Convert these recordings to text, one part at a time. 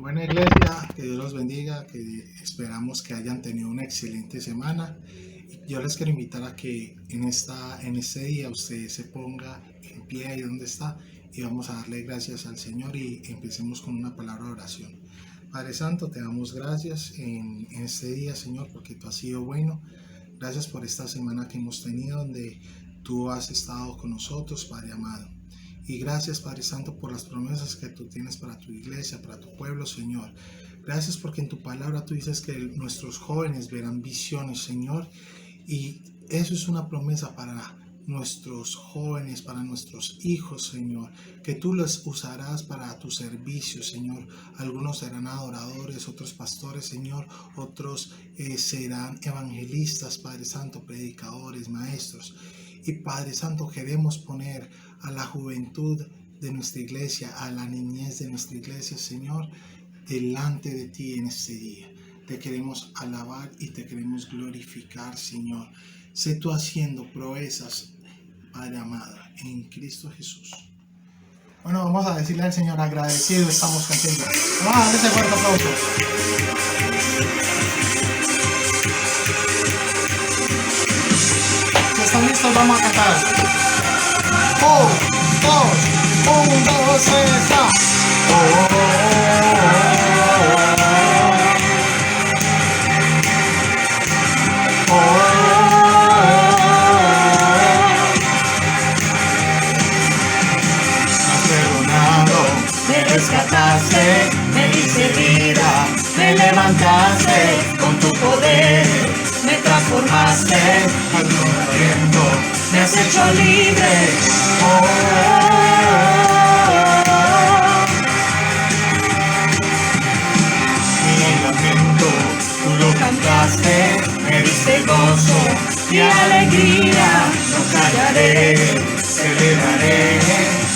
Buena iglesia, que Dios los bendiga, que esperamos que hayan tenido una excelente semana. Yo les quiero invitar a que en este día usted se ponga en pie ahí donde está y vamos a darle gracias al Señor y empecemos con una palabra de oración. Padre Santo, te damos gracias en este día, Señor, porque tú has sido bueno. Gracias por esta semana que hemos tenido donde tú has estado con nosotros, Padre amado. Y gracias, Padre Santo, por las promesas que tú tienes para tu iglesia, para tu pueblo, Señor. Gracias porque en tu palabra tú dices que nuestros jóvenes verán visiones, Señor. Y eso es una promesa para nuestros jóvenes, para nuestros hijos, Señor. Que tú los usarás para tu servicio, Señor. Algunos serán adoradores, otros pastores, Señor. Otros serán evangelistas, Padre Santo, predicadores, maestros. Y Padre Santo, queremos poner a la juventud de nuestra iglesia, a la niñez de nuestra iglesia, Señor, delante de ti en este día. Te queremos alabar y te queremos glorificar, Señor. Sé tú haciendo proezas, Padre amado, en Cristo Jesús. Bueno, vamos a decirle al Señor, agradecido estamos contigo. Vamos a darle ese fuerte aplauso. Si están listos, vamos a cantar. 1, 2, 3, va. Has perdonado, Me rescataste, me diste vida, me levantaste con tu poder, me transformaste al viento. me has hecho libre. Mi lamento, tú lo Cambiaste, me diste gozo y alegría, no callaré, celebraré.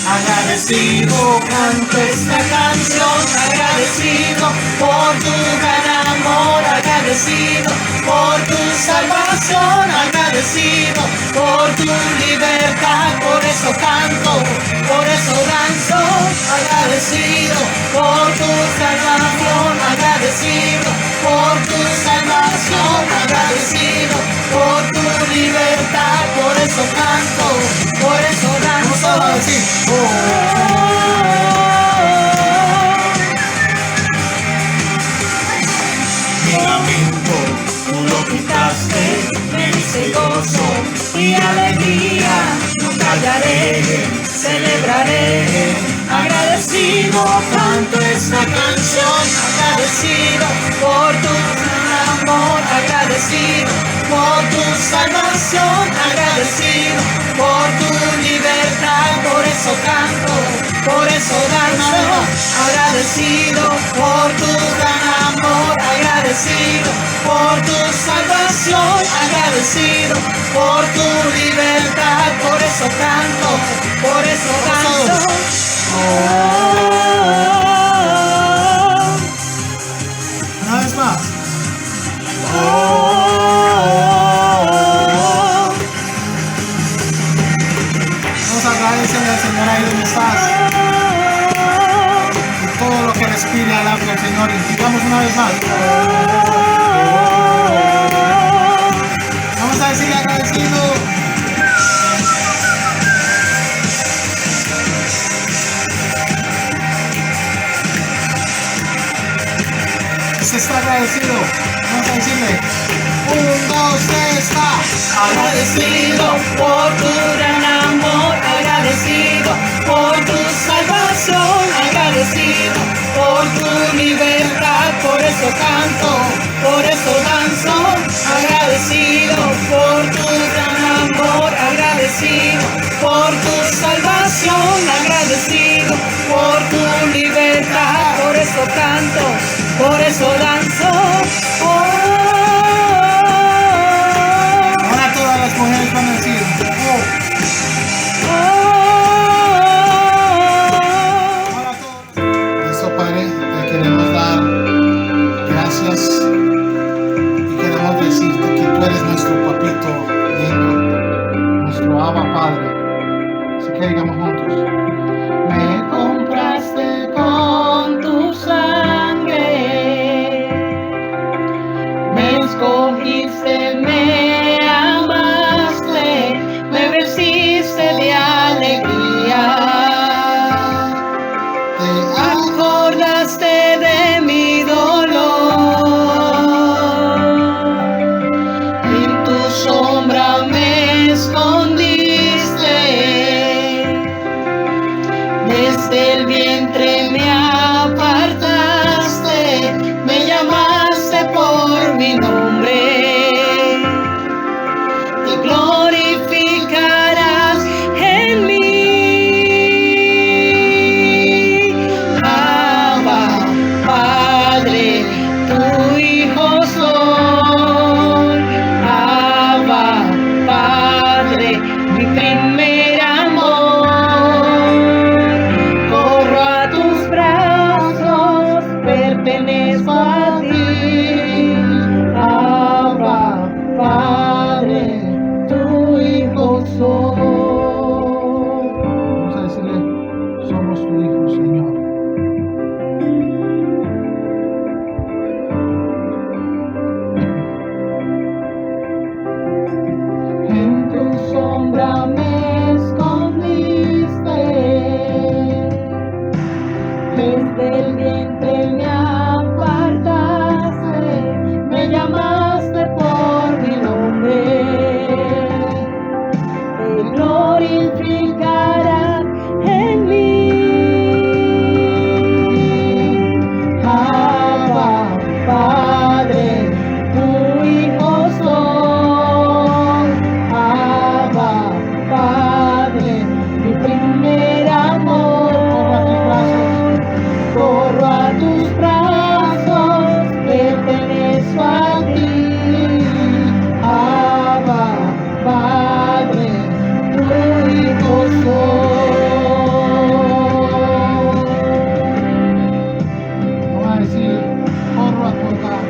Agradecido canto esta canción, agradecido por tu gran amor, agradecido por tu salvación, agradecido por tu libertad, por eso canto, por eso danzo, agradecido por tu salvación, agradecido por tu salvación, agradecido por tu libertad, por eso canto, por eso danzo. Vamos a decir, Mi lamento, tú lo quitaste, me diste gozo y alegría, no callaré, celebraré. Agradecido canto esta canción, agradecido por tu gran amor, agradecido por tu salvación, agradecido por tu libertad, por eso canto, por eso danzo, agradecido por tu gran amor, agradecido por tu salvación, agradecido por tu libertad, por eso canto, por eso danzo. una vez más. Vamos a agradecerle al Señor ahí donde estás. Y todo lo que respire alabe al Señor. Y digamos una vez más. Vamos a decirle agradecido. Se está agradecido. Vamos a decirle 1, 2, 3, va. Agradecido por tu gran amor, agradecido por tu salvación, agradecido por tu libertad, por eso canto, por eso danzo, agradecido por tu gran amor, agradecido por tu salvación, agradecido por tu libertad, por eso canto, por eso danzo. Ahora todas las mujeres van a decir Ahora todos. Listo, Padre, te queremos dar gracias y queremos decirte que tú eres nuestro papito lindo, nuestro Abba Padre. Así que digamos juntos. Me compraste con tu sangre. pertenezco a ti. Abba, Padre, tu hijo soy. Vamos a decirle, somos tu hijo, Señor. En tu sombra me escondiste, desde el vientre me apartaste, me llamaste por mi nombre, te glorificarás en mí. Abba, Padre, tu hijo soy. Abba, Padre, mi primer amor. Corro a tus brazos, pertenezco a ti. Abba, Padre, tu hijo soy. Vamos a decir, corro a tu hogar.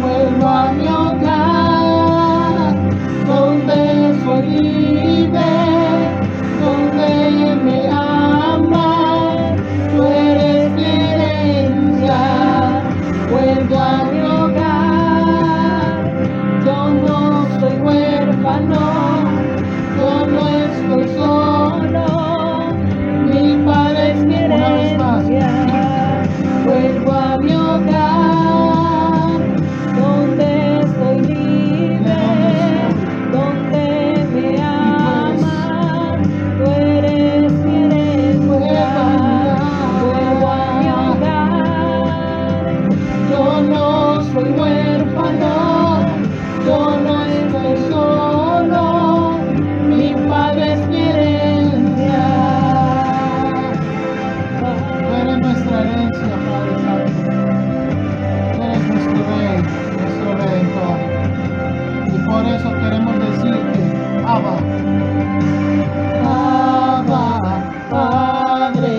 Vuelvo a mi hogar, donde soy libre, donde me aman, tú eres mi herencia. Vuelvo a mi hogar, yo no soy huérfano, yo no estoy solo, mi padre es mi Una vez más. herencia. Vuelvo a mi hogar, donde estoy libre, donde me aman, tú eres mi herencia. Vuelvo a mi hogar, yo no soy huérfano, yo no estoy solo, mi padre es mi herencia. Tú eres nuestra herencia, Padre Santo. Tú eres nuestro Rey, nuestro Redentor. Y por eso queremos decirte, Abba, Abba, Padre,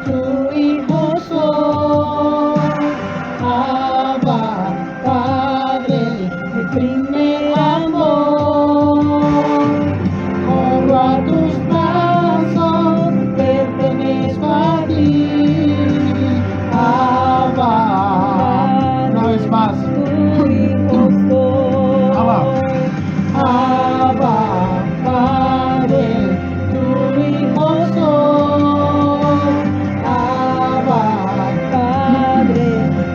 tu hijo soy. Abba, Padre, mi primer amor. Corro a tus brazos, pertenezco a ti. Abba, una vez más. tu hijo soy. Abba. Abba, Padre, tu hijo soy. Abba, Padre,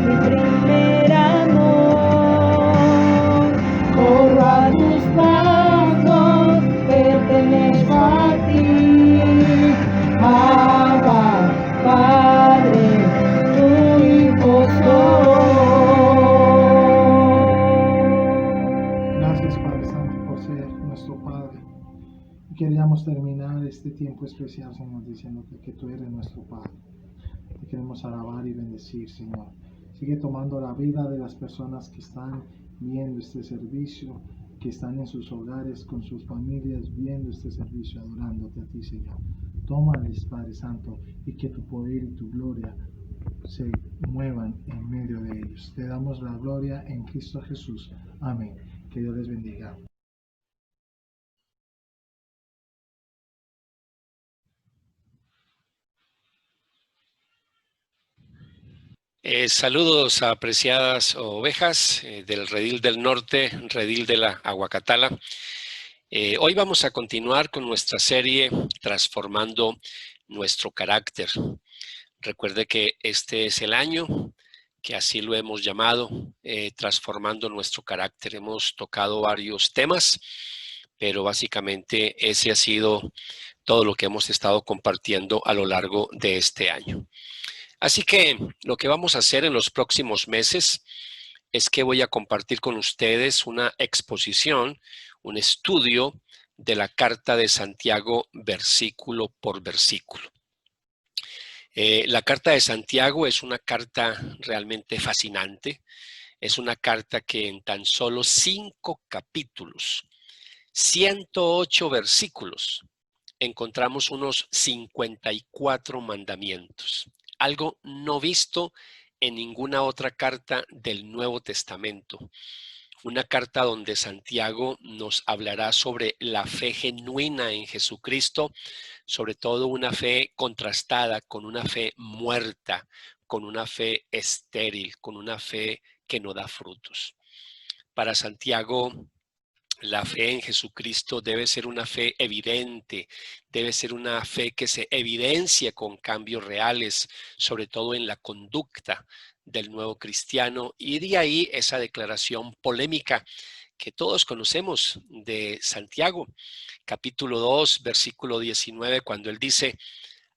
mi primer amor. Corro a tus brazos, pertenezco a ti. Abba, Padre, tu hijo soy. Gracias, Padre Santo, por ser nuestro Padre. Y queríamos terminar este tiempo especial, Señor, diciéndote que tú eres nuestro Padre. Te queremos alabar y bendecir, Señor. Sigue tomando la vida de las personas que están viendo este servicio, que están en sus hogares con sus familias viendo este servicio, adorándote a ti, Señor. Tómales, Padre Santo, y que tu poder y tu gloria se muevan en medio de ellos. Te damos la gloria en Cristo Jesús. Amén. Que Dios les bendiga. Saludos a apreciadas ovejas del Redil del Norte, Redil de la Aguacatala. Hoy vamos a continuar con nuestra serie Transformando Nuestro Carácter. Recuerde que este es el año que así lo hemos llamado, Transformando Nuestro Carácter. Hemos tocado varios temas, pero básicamente ese ha sido todo lo que hemos estado compartiendo a lo largo de este año. Así que lo que vamos a hacer en los próximos meses es que voy a compartir con ustedes una exposición, un estudio de la Carta de Santiago versículo por versículo. La Carta de Santiago es una carta realmente fascinante. Es una carta que en tan solo 5 capítulos, 108 versículos, encontramos unos 54 mandamientos, algo no visto en ninguna otra carta del Nuevo Testamento. Una carta donde Santiago nos hablará sobre la fe genuina en Jesucristo, sobre todo una fe contrastada con una fe muerta, con una fe estéril, con una fe que no da frutos. Para Santiago, la fe en Jesucristo debe ser una fe evidente, debe ser una fe que se evidencia con cambios reales, sobre todo en la conducta del nuevo cristiano, y de ahí esa declaración polémica que todos conocemos de Santiago, capítulo 2, versículo 19, cuando él dice: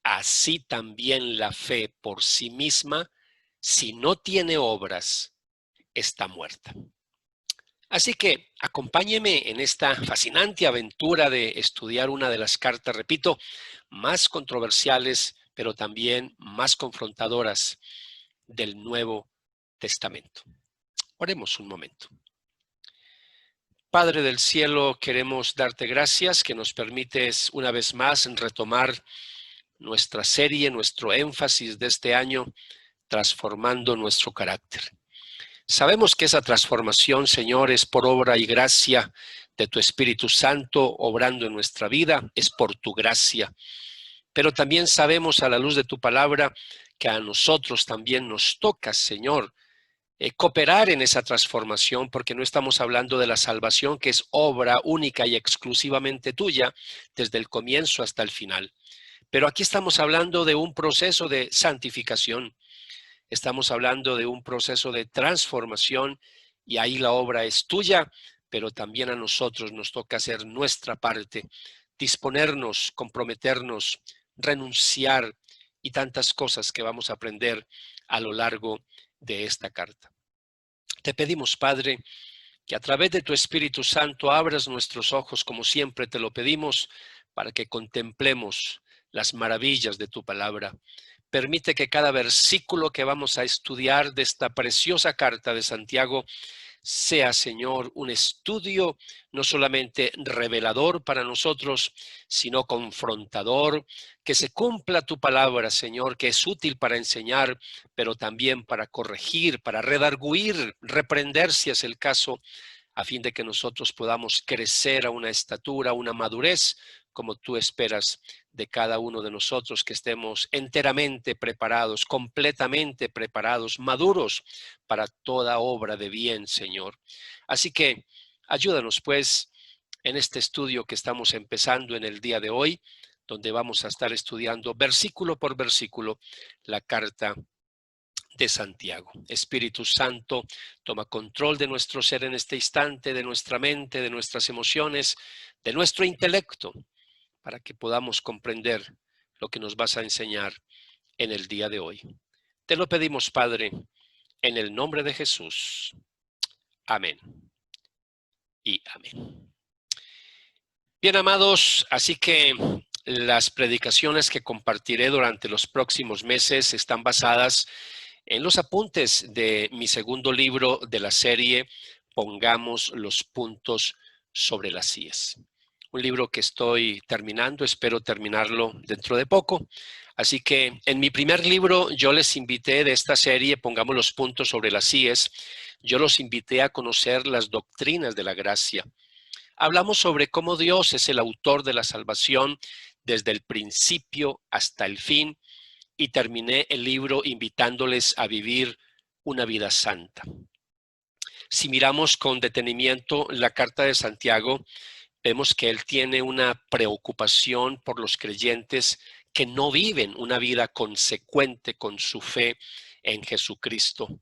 así también la fe por sí misma, si no tiene obras, está muerta. Así que acompáñeme en esta fascinante aventura de estudiar una de las cartas, repito, más controversiales, pero también más confrontadoras del Nuevo Testamento. Oremos un momento. Padre del cielo, queremos darte gracias que nos permites una vez más retomar nuestra serie, nuestro énfasis de este año, transformando nuestro carácter. Sabemos que esa transformación, Señor, es por obra y gracia de tu Espíritu Santo obrando en nuestra vida, es por tu gracia. Pero también sabemos a la luz de tu palabra que a nosotros también nos toca, Señor, cooperar en esa transformación, porque no estamos hablando de la salvación, que es obra única y exclusivamente tuya, desde el comienzo hasta el final. Pero aquí estamos hablando de un proceso de santificación. Estamos hablando de un proceso de transformación y ahí la obra es tuya, pero también a nosotros nos toca hacer nuestra parte, disponernos, comprometernos, renunciar y tantas cosas que vamos a aprender a lo largo de esta carta. Te pedimos, Padre, que a través de tu Espíritu Santo abras nuestros ojos como siempre te lo pedimos para que contemplemos las maravillas de tu palabra. Permite que cada versículo que vamos a estudiar de esta preciosa carta de Santiago sea, Señor, un estudio no solamente revelador para nosotros, sino confrontador, que se cumpla tu palabra, Señor, que es útil para enseñar, pero también para corregir, para redarguir, reprender si es el caso, a fin de que nosotros podamos crecer a una estatura, a una madurez, como tú esperas de cada uno de nosotros, que estemos enteramente preparados, completamente preparados, maduros para toda obra de bien, Señor. Así que ayúdanos, pues, en este estudio que estamos empezando en el día de hoy, donde vamos a estar estudiando versículo por versículo la carta de Santiago. Espíritu Santo, toma control de nuestro ser en este instante, de nuestra mente, de nuestras emociones, de nuestro intelecto, para que podamos comprender lo que nos vas a enseñar en el día de hoy. Te lo pedimos, Padre, en el nombre de Jesús. Amén. Y amén. Bien, amados, así que las predicaciones que compartiré durante los próximos meses están basadas en los apuntes de mi segundo libro de la serie, Pongamos los puntos sobre las íes. Un libro que estoy terminando, espero terminarlo dentro de poco. Así que en mi primer libro yo les invité de esta serie, Pongamos los puntos sobre las íes, yo los invité a conocer las doctrinas de la gracia. Hablamos sobre cómo Dios es el autor de la salvación desde el principio hasta el fin y terminé el libro invitándoles a vivir una vida santa. Si miramos con detenimiento la carta de Santiago, vemos que él tiene una preocupación por los creyentes que no viven una vida consecuente con su fe en Jesucristo.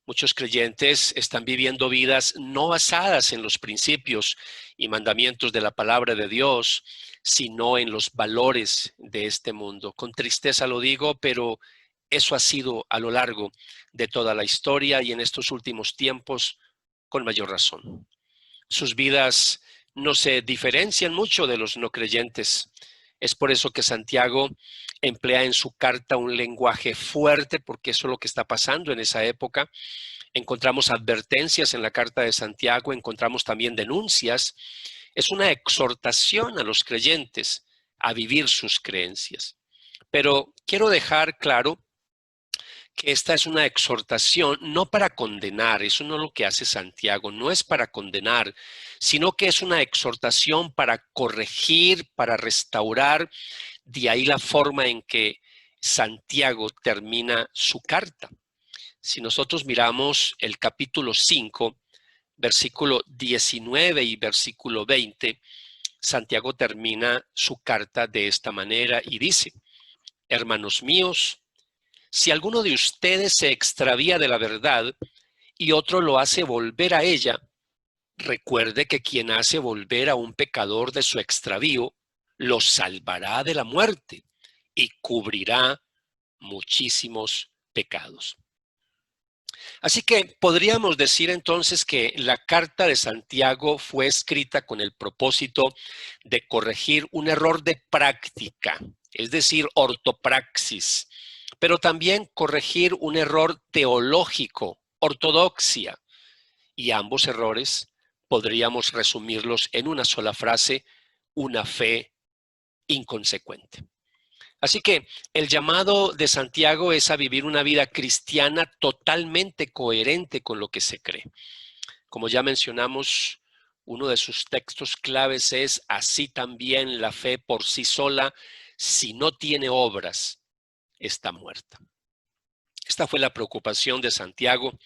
Muchos creyentes están viviendo vidas no basadas en los principios y mandamientos de la palabra de Dios, sino en los valores de este mundo. Con tristeza lo digo, pero eso ha sido a lo largo de toda la historia y en estos últimos tiempos con mayor razón. Sus vidas no se diferencian mucho de los no creyentes. Es por eso que Santiago emplea en su carta un lenguaje fuerte, porque eso es lo que está pasando en esa época. Encontramos advertencias en la carta de Santiago, encontramos también denuncias. Es una exhortación a los creyentes a vivir sus creencias. Pero quiero dejar claro que esta es una exhortación no para condenar, eso no es lo que hace Santiago, no es para condenar, sino que es una exhortación para corregir, para restaurar, de ahí la forma en que Santiago termina su carta. Si nosotros miramos el capítulo 5, versículo 19 y versículo 20, Santiago termina su carta de esta manera y dice: hermanos míos, si alguno de ustedes se extravía de la verdad y otro lo hace volver a ella, recuerde que quien hace volver a un pecador de su extravío, lo salvará de la muerte y cubrirá muchísimos pecados. Así que podríamos decir entonces que la carta de Santiago fue escrita con el propósito de corregir un error de práctica, es decir, ortopraxis, pero también corregir un error teológico, ortodoxia, y ambos errores podríamos resumirlos en una sola frase: una fe inconsecuente. Así que el llamado de Santiago es a vivir una vida cristiana totalmente coherente con lo que se cree. Como ya mencionamos, uno de sus textos claves es: así también la fe por sí sola, si no tiene obras, está muerta. Esta fue la preocupación de Santiago.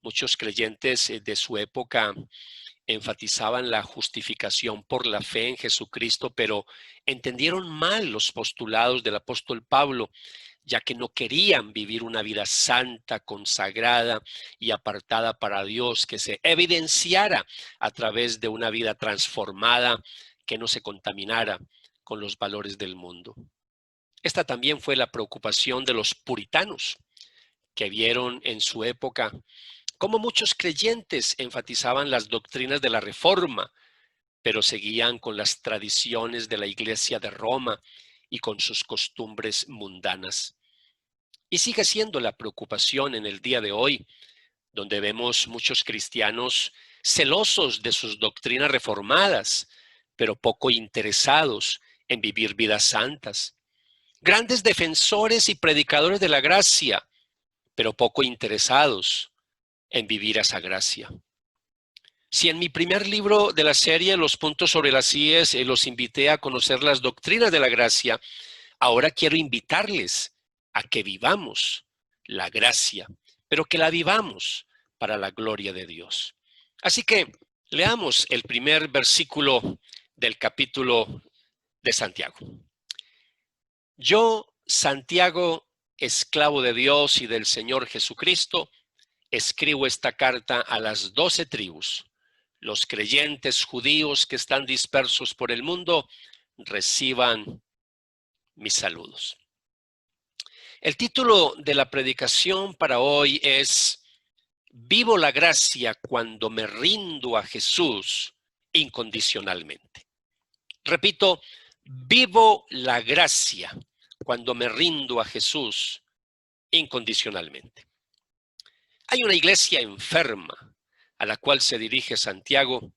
Muchos creyentes de su época enfatizaban la justificación por la fe en Jesucristo, pero entendieron mal los postulados del apóstol Pablo, ya que no querían vivir una vida santa, consagrada y apartada para Dios, que se evidenciara a través de una vida transformada, que no se contaminara con los valores del mundo. Esta también fue la preocupación de los puritanos, que vieron en su época como muchos creyentes enfatizaban las doctrinas de la Reforma, pero seguían con las tradiciones de la Iglesia de Roma y con sus costumbres mundanas. Y sigue siendo la preocupación en el día de hoy, donde vemos muchos cristianos celosos de sus doctrinas reformadas, pero poco interesados en vivir vidas santas. Grandes defensores y predicadores de la gracia, pero poco interesados en vivir esa gracia. Si en mi primer libro de la serie, Los puntos sobre las IES, los invité a conocer las doctrinas de la gracia, ahora quiero invitarles a que vivamos la gracia, pero que la vivamos para la gloria de Dios. Así que leamos el primer versículo del capítulo de Santiago. Yo, Santiago, esclavo de Dios y del Señor Jesucristo, escribo esta carta a las 12 tribus. Los creyentes judíos que están dispersos por el mundo reciban mis saludos. El título de la predicación para hoy es: vivo la gracia cuando me rindo a Jesús incondicionalmente. Repito, vivo la gracia cuando me rindo a Jesús incondicionalmente. Hay una iglesia enferma a la cual se dirige Santiago,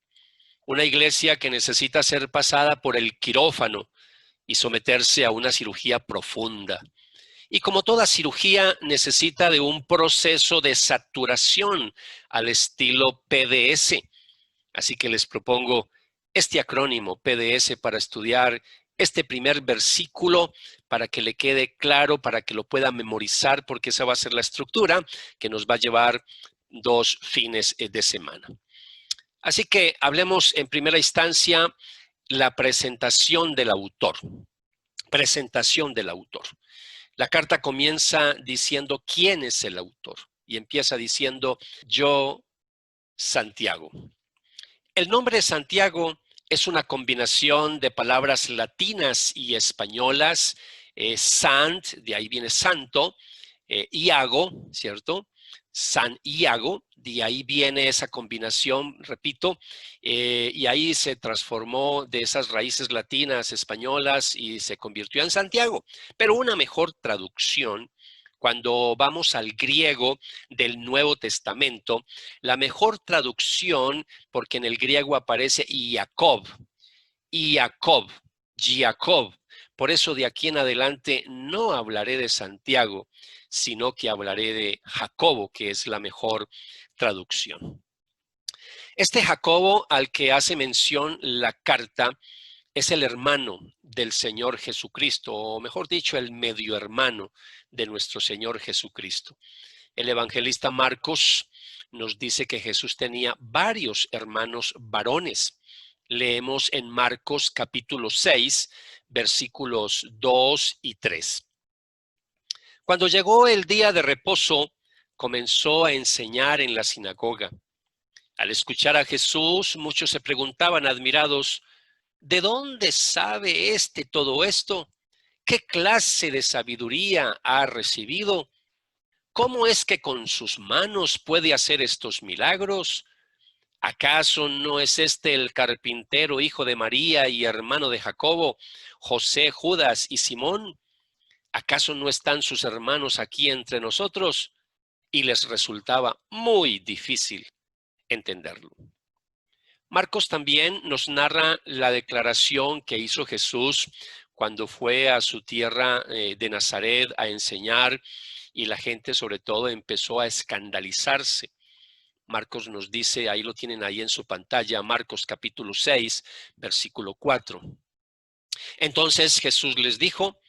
una iglesia que necesita ser pasada por el quirófano y someterse a una cirugía profunda. Y como toda cirugía, necesita de un proceso de saturación al estilo PDS. Así que les propongo este acrónimo PDS para estudiar este primer versículo, para que le quede claro, para que lo pueda memorizar, porque esa va a ser la estructura que nos va a llevar 2 fines de semana. Así que hablemos en primera instancia la presentación del autor. Presentación del autor. La carta comienza diciendo quién es el autor y empieza diciendo: yo, Santiago. El nombre Santiago es una combinación de palabras latinas y españolas. Sant, de ahí viene santo, Iago, ¿cierto? San Iago, de ahí viene esa combinación, repito, y ahí se transformó de esas raíces latinas, españolas, y se convirtió en Santiago. Pero una mejor traducción, cuando vamos al griego del Nuevo Testamento, la mejor traducción, porque en el griego aparece Jacob, Por eso de aquí en adelante no hablaré de Santiago, sino que hablaré de Jacobo, que es la mejor traducción. Este Jacobo al que hace mención la carta es el hermano del Señor Jesucristo, o mejor dicho, el medio hermano de nuestro Señor Jesucristo. El evangelista Marcos nos dice que Jesús tenía varios hermanos varones. Leemos en Marcos capítulo 6, versículos 2 y 3. Cuando llegó el día de reposo, comenzó a enseñar en la sinagoga. Al escuchar a Jesús, muchos se preguntaban admirados, ¿de dónde sabe todo esto? ¿Qué clase de sabiduría ha recibido? ¿Cómo es que con sus manos puede hacer estos milagros? ¿Acaso no es este el carpintero, hijo de María y hermano de Jacobo, José, Judas y Simón? ¿Acaso no están sus hermanos aquí entre nosotros? Y les resultaba muy difícil entenderlo. Marcos también nos narra la declaración que hizo Jesús cuando fue a su tierra de Nazaret a enseñar y la gente sobre todo empezó a escandalizarse. Marcos nos dice, ahí lo tienen ahí en su pantalla, Marcos capítulo 6, versículo 4. Entonces Jesús les dijo,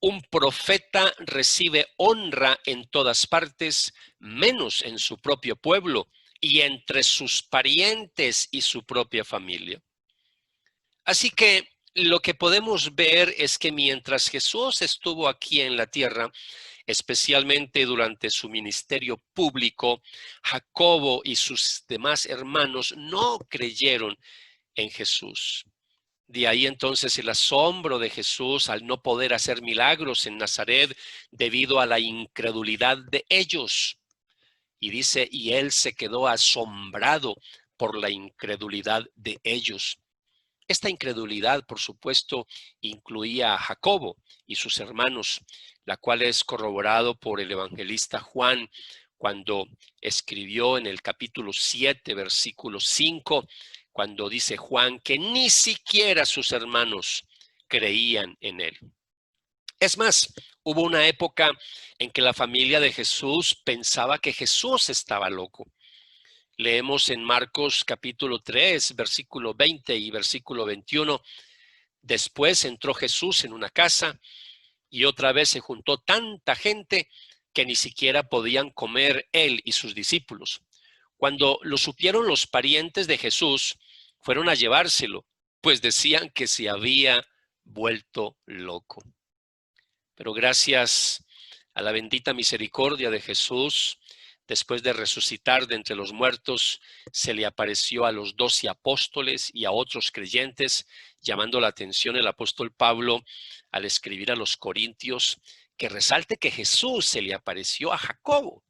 un profeta recibe honra en todas partes, menos en su propio pueblo y entre sus parientes y su propia familia. Así que lo que podemos ver es que mientras Jesús estuvo aquí en la tierra, especialmente durante su ministerio público, Jacobo y sus demás hermanos no creyeron en Jesús. De ahí entonces el asombro de Jesús al no poder hacer milagros en Nazaret debido a la incredulidad de ellos. Y dice, y él se quedó asombrado por la incredulidad de ellos. Esta incredulidad, por supuesto, incluía a Jacobo y sus hermanos, la cual es corroborado por el evangelista Juan cuando escribió en el capítulo 7, versículo 5, cuando dice Juan que ni siquiera sus hermanos creían en él. Es más, hubo una época en que la familia de Jesús pensaba que Jesús estaba loco. Leemos en Marcos capítulo 3, versículo 20 y versículo 21. Después entró Jesús en una casa y otra vez se juntó tanta gente que ni siquiera podían comer él y sus discípulos. Cuando lo supieron los parientes de Jesús, fueron a llevárselo, pues decían que se había vuelto loco. Pero gracias a la bendita misericordia de Jesús, después de resucitar de entre los muertos, se le apareció a los 12 apóstoles y a otros creyentes, llamando la atención el apóstol Pablo al escribir a los Corintios, que resalte que Jesús se le apareció a Jacobo,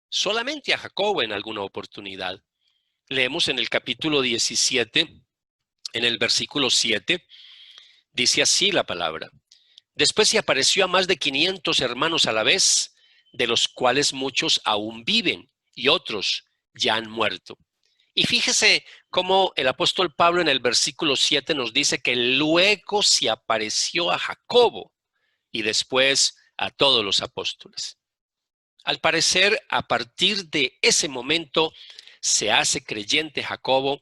solamente a Jacobo en alguna oportunidad. Leemos en el capítulo 17, en el versículo 7, dice así la palabra. Después se apareció a más de 500 hermanos a la vez, de los cuales muchos aún viven y otros ya han muerto. Y fíjese cómo el apóstol Pablo en el versículo 7 nos dice que luego se apareció a Jacobo y después a todos los apóstoles. Al parecer, a partir de ese momento se hace creyente Jacobo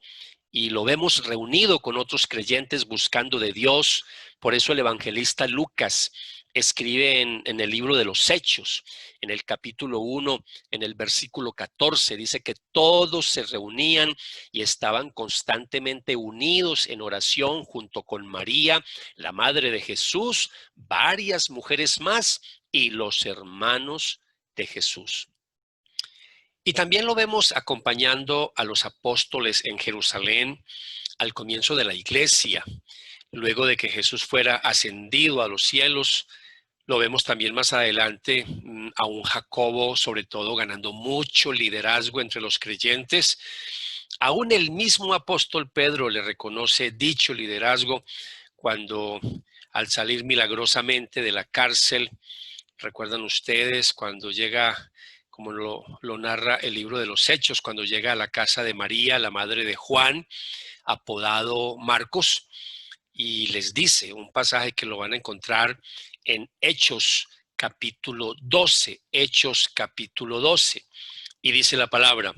y lo vemos reunido con otros creyentes buscando de Dios. Por eso el evangelista Lucas escribe en el libro de los Hechos, en el capítulo 1, en el versículo 14, dice que todos se reunían y estaban constantemente unidos en oración junto con María, la madre de Jesús, varias mujeres más y los hermanos de Jesús. Y también lo vemos acompañando a los apóstoles en Jerusalén al comienzo de la iglesia. Luego de que Jesús fuera ascendido a los cielos, lo vemos también más adelante a un Jacobo, sobre todo, ganando mucho liderazgo entre los creyentes. Aún el mismo apóstol Pedro le reconoce dicho liderazgo cuando al salir milagrosamente de la cárcel, recuerdan ustedes cuando llega, como lo narra el libro de los Hechos, cuando llega a la casa de María, la madre de Juan, apodado Marcos, y les dice un pasaje que lo van a encontrar en Hechos capítulo 12, Hechos capítulo 12, y dice la palabra: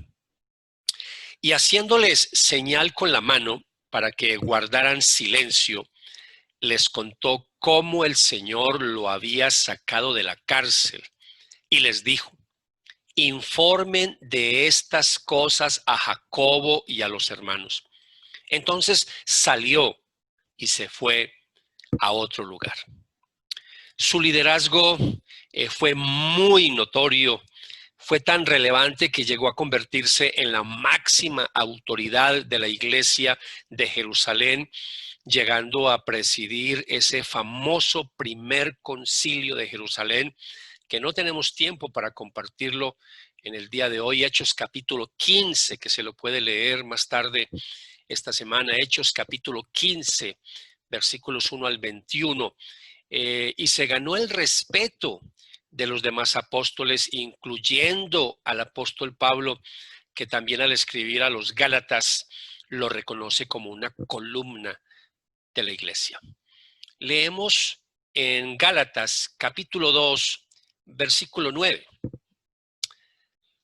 y haciéndoles señal con la mano para que guardaran silencio, les contó cómo el Señor lo había sacado de la cárcel y les dijo: informen de estas cosas a Jacobo y a los hermanos. Entonces salió y se fue a otro lugar. Su liderazgo fue muy notorio, fue tan relevante que llegó a convertirse en la máxima autoridad de la iglesia de Jerusalén, llegando a presidir ese famoso primer concilio de Jerusalén, que no tenemos tiempo para compartirlo en el día de hoy. Hechos capítulo 15, que se lo puede leer más tarde esta semana. Hechos capítulo 15, versículos 1 al 21. Y se ganó el respeto de los demás apóstoles, incluyendo al apóstol Pablo, que también al escribir a los Gálatas lo reconoce como una columna de la iglesia. Leemos en Gálatas capítulo 2, versículo 9.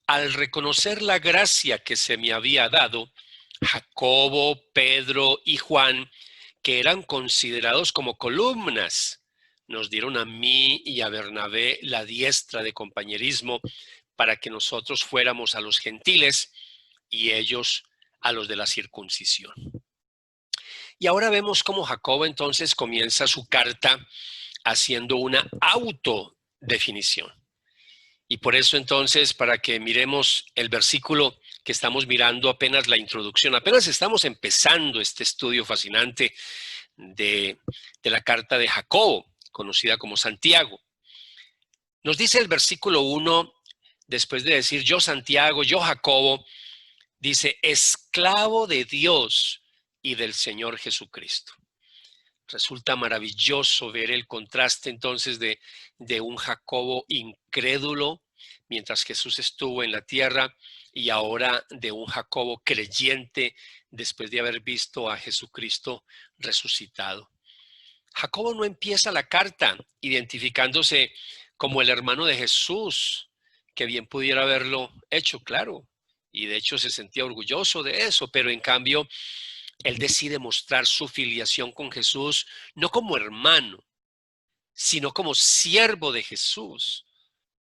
Al reconocer la gracia que se me había dado, Jacobo, Pedro y Juan, que eran considerados como columnas, nos dieron a mí y a Bernabé la diestra de compañerismo para que nosotros fuéramos a los gentiles y ellos a los de la circuncisión. Y ahora vemos cómo Jacobo entonces comienza su carta haciendo una autodefinición. Y por eso entonces, para que miremos el versículo que estamos mirando, apenas la introducción, apenas estamos empezando este estudio fascinante de la carta de Jacobo, conocida como Santiago. Nos dice el versículo 1, después de decir yo Santiago, yo Jacobo, dice esclavo de Dios y del Señor Jesucristo. Resulta maravilloso ver el contraste entonces de un Jacobo incrédulo mientras Jesús estuvo en la tierra y ahora de un Jacobo creyente después de haber visto a Jesucristo resucitado. Jacobo no empieza la carta identificándose como el hermano de Jesús, que bien pudiera haberlo hecho, claro, y de hecho se sentía orgulloso de eso, pero en cambio él decide mostrar su filiación con Jesús no como hermano, sino como siervo de Jesús,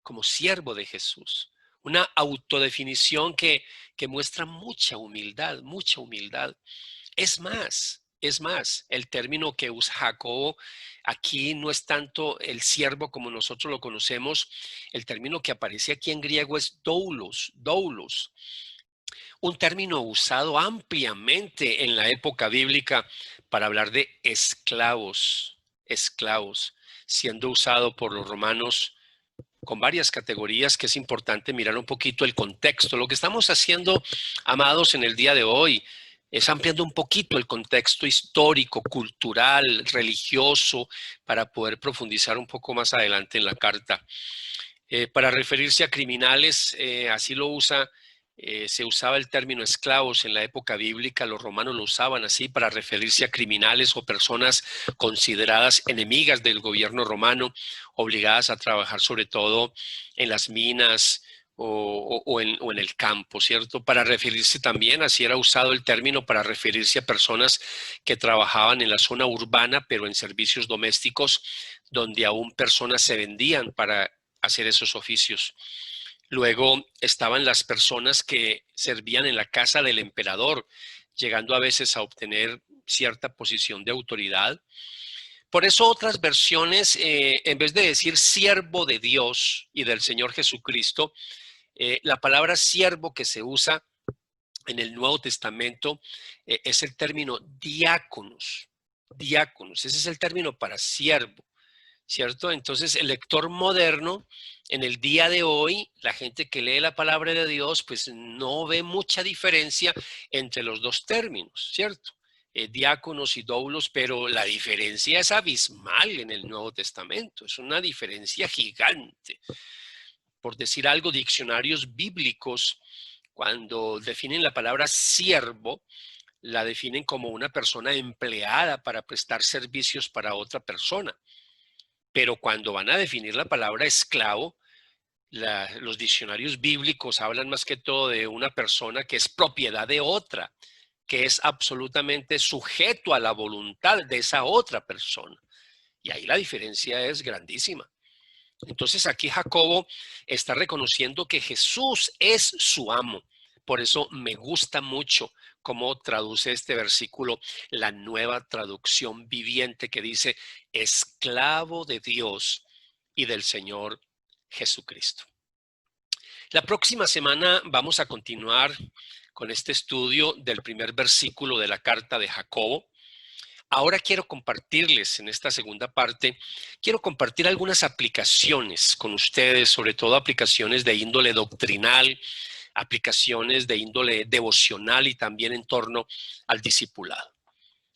como siervo de Jesús. Una autodefinición que muestra mucha humildad, mucha humildad. Es más, el término que usa Jacobo aquí no es tanto el siervo como nosotros lo conocemos. El término que aparece aquí en griego es doulos, doulos. Un término usado ampliamente en la época bíblica para hablar de esclavos, siendo usado por los romanos con varias categorías, que es importante mirar un poquito el contexto. Lo que estamos haciendo, amados, en el día de hoy es ampliando un poquito el contexto histórico, cultural, religioso, para poder profundizar un poco más adelante en la carta. Para referirse a criminales, así lo usa. Se usaba el término esclavos en la época bíblica, los romanos lo usaban así para referirse a criminales o personas consideradas enemigas del gobierno romano, obligadas a trabajar sobre todo en las minas o en el campo, ¿cierto? Para referirse también, así era usado el término para referirse a personas que trabajaban en la zona urbana, pero en servicios domésticos, donde aún personas se vendían para hacer esos oficios. Luego estaban las personas que servían en la casa del emperador, llegando a veces a obtener cierta posición de autoridad. Por eso otras versiones, en vez de decir siervo de Dios y del Señor Jesucristo, la palabra siervo que se usa en el Nuevo Testamento es el término diáconos. Diáconos, ese es el término para siervo, ¿cierto? Entonces el lector moderno, en el día de hoy, la gente que lee la palabra de Dios, pues no ve mucha diferencia entre los dos términos, ¿cierto? Diáconos y doulos, pero la diferencia es abismal en el Nuevo Testamento, es una diferencia gigante. Por decir algo, diccionarios bíblicos, cuando definen la palabra siervo, la definen como una persona empleada para prestar servicios para otra persona. Pero cuando van a definir la palabra esclavo, los diccionarios bíblicos hablan más que todo de una persona que es propiedad de otra, que es absolutamente sujeto a la voluntad de esa otra persona. Y ahí la diferencia es grandísima. Entonces aquí Jacobo está reconociendo que Jesús es su amo. Por eso me gusta mucho cómo traduce este versículo la Nueva Traducción Viviente, que dice: esclavo de Dios y del Señor Jesucristo. La próxima semana vamos a continuar con este estudio del primer versículo de la carta de Jacobo. Ahora quiero compartirles en esta segunda parte, quiero compartir algunas aplicaciones con ustedes, sobre todo aplicaciones de índole doctrinal, aplicaciones de índole devocional y también en torno al discipulado.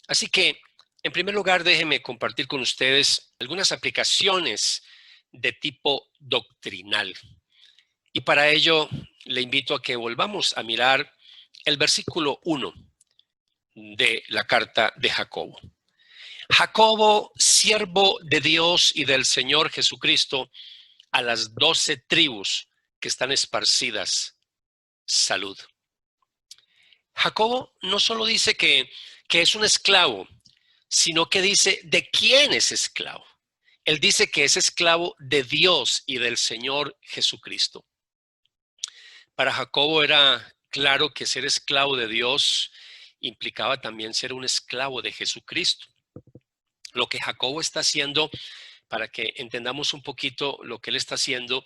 Así que, en primer lugar, déjenme compartir con ustedes algunas aplicaciones de tipo doctrinal. Y para ello, le invito a que volvamos a mirar el versículo 1 de la carta de Jacobo. Jacobo, siervo de Dios y del Señor Jesucristo, a las 12 tribus que están esparcidas, salud. Jacobo no solo dice que es un esclavo, sino que dice de quién es esclavo. Él dice que es esclavo de Dios y del Señor Jesucristo. Para Jacobo era claro que ser esclavo de Dios implicaba también ser un esclavo de Jesucristo. Lo que Jacobo está haciendo, para que entendamos un poquito lo que él está haciendo,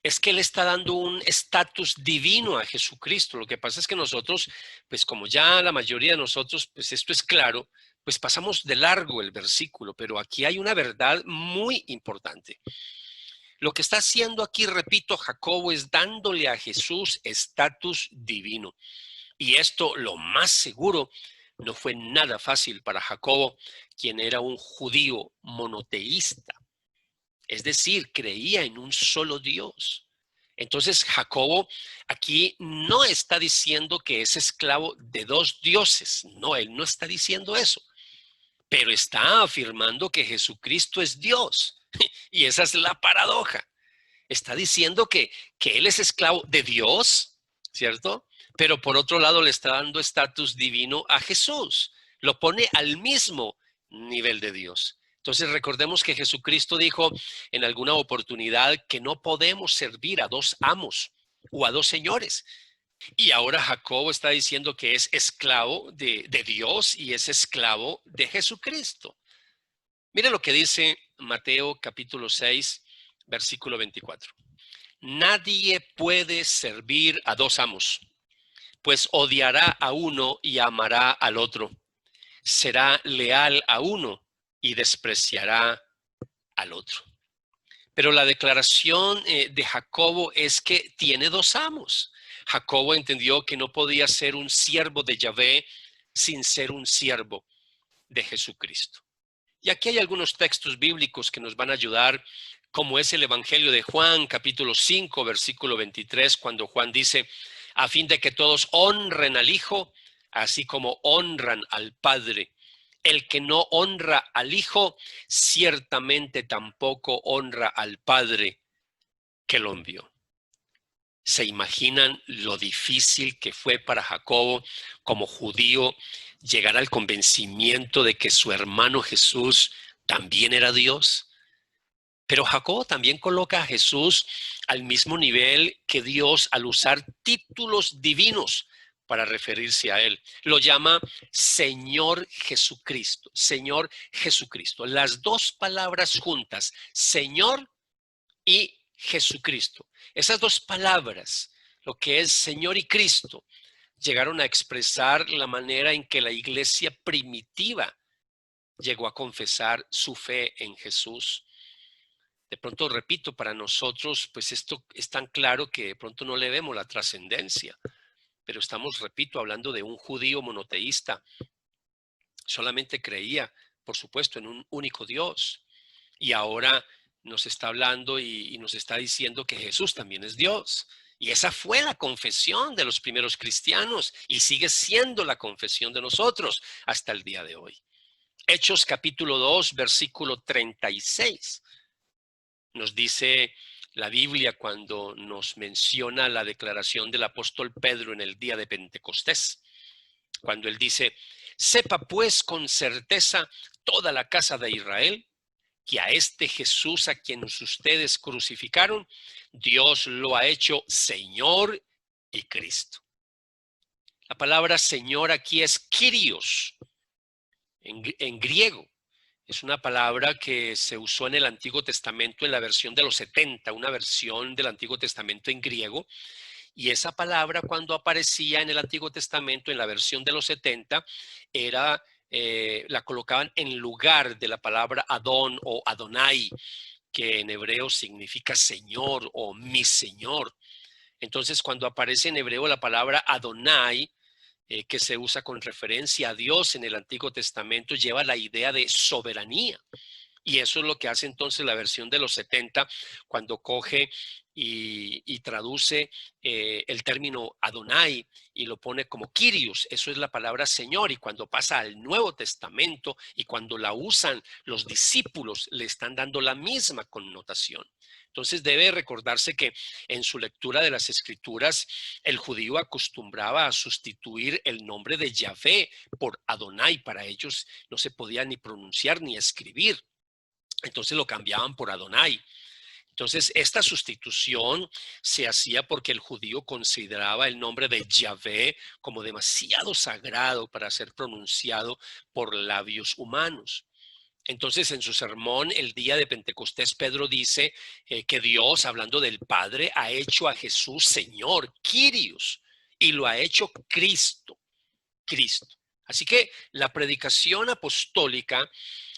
es que él está dando un estatus divino a Jesucristo. Lo que pasa es que nosotros, pues como ya la mayoría de nosotros, pues esto es claro, pues pasamos de largo el versículo, pero aquí hay una verdad muy importante. Lo que está haciendo aquí, repito, Jacobo es dándole a Jesús estatus divino. Y esto, lo más seguro, no fue nada fácil para Jacobo, quien era un judío monoteísta. Es decir, creía en un solo Dios. Entonces Jacobo aquí no está diciendo que es esclavo de dos dioses. No, él no está diciendo eso. Pero está afirmando que Jesucristo es Dios. Y esa es la paradoja. Está diciendo que él es esclavo de Dios, ¿cierto? Pero por otro lado le está dando estatus divino a Jesús. Lo pone al mismo nivel de Dios. Entonces recordemos que Jesucristo dijo en alguna oportunidad que no podemos servir a dos amos o a dos señores. Y ahora Jacobo está diciendo que es esclavo de Dios y es esclavo de Jesucristo. Mira lo que dice Mateo capítulo 6, versículo 24. Nadie puede servir a dos amos, pues odiará a uno y amará al otro. Será leal a uno y despreciará al otro. Pero la declaración de Jacobo es que tiene dos amos. Jacobo entendió que no podía ser un siervo de Yahvé sin ser un siervo de Jesucristo. Y aquí hay algunos textos bíblicos que nos van a ayudar, como es el Evangelio de Juan, capítulo 5, versículo 23, cuando Juan dice: a fin de que todos honren al Hijo, así como honran al Padre. El que no honra al Hijo, ciertamente tampoco honra al Padre que lo envió. ¿Se imaginan lo difícil que fue para Jacobo como judío llegar al convencimiento de que su hermano Jesús también era Dios? Pero Jacobo también coloca a Jesús al mismo nivel que Dios al usar títulos divinos para referirse a él. Lo llama Señor Jesucristo, Señor Jesucristo. Las dos palabras juntas, Señor y Jesucristo. Esas dos palabras, lo que es Señor y Cristo, llegaron a expresar la manera en que la iglesia primitiva llegó a confesar su fe en Jesús. De pronto, repito, para nosotros, pues esto es tan claro que de pronto no le vemos la trascendencia. Pero estamos, repito, hablando de un judío monoteísta. Solamente creía, por supuesto, en un único Dios. Y ahora nos está hablando y nos está diciendo que Jesús también es Dios Y esa fue la confesión de los primeros cristianos y sigue siendo la confesión de nosotros hasta el día de hoy. Hechos capítulo 2, versículo 36. Nos dice la Biblia cuando nos menciona la declaración del apóstol Pedro en el día de Pentecostés. Cuando él dice, sepa pues con certeza toda la casa de Israel que a este Jesús a quien ustedes crucificaron, Dios lo ha hecho Señor y Cristo. La palabra Señor aquí es Kyrios en griego. Es una palabra que se usó en el Antiguo Testamento en la versión de los 70, una versión del Antiguo Testamento en griego. Y esa palabra cuando aparecía en el Antiguo Testamento en la versión de los 70, la colocaban en lugar de la palabra Adón o Adonai, que en hebreo significa Señor o mi Señor. Entonces, cuando aparece en hebreo la palabra Adonai, que se usa con referencia a Dios en el Antiguo Testamento, lleva la idea de soberanía. Y eso es lo que hace entonces la versión de los 70 cuando coge y traduce el término Adonai y lo pone como Kyrios. Eso es la palabra Señor. Y cuando pasa al Nuevo Testamento y cuando la usan los discípulos, le están dando la misma connotación. Entonces debe recordarse que en su lectura de las Escrituras, el judío acostumbraba a sustituir el nombre de Yahvé por Adonai. Para ellos no se podía ni pronunciar ni escribir. Entonces lo cambiaban por Adonai. Entonces esta sustitución se hacía porque el judío consideraba el nombre de Yahvé como demasiado sagrado para ser pronunciado por labios humanos. Entonces en su sermón el día de Pentecostés, Pedro dice que Dios, hablando del Padre, ha hecho a Jesús Señor, Kyrios, y lo ha hecho Cristo. Así que la predicación apostólica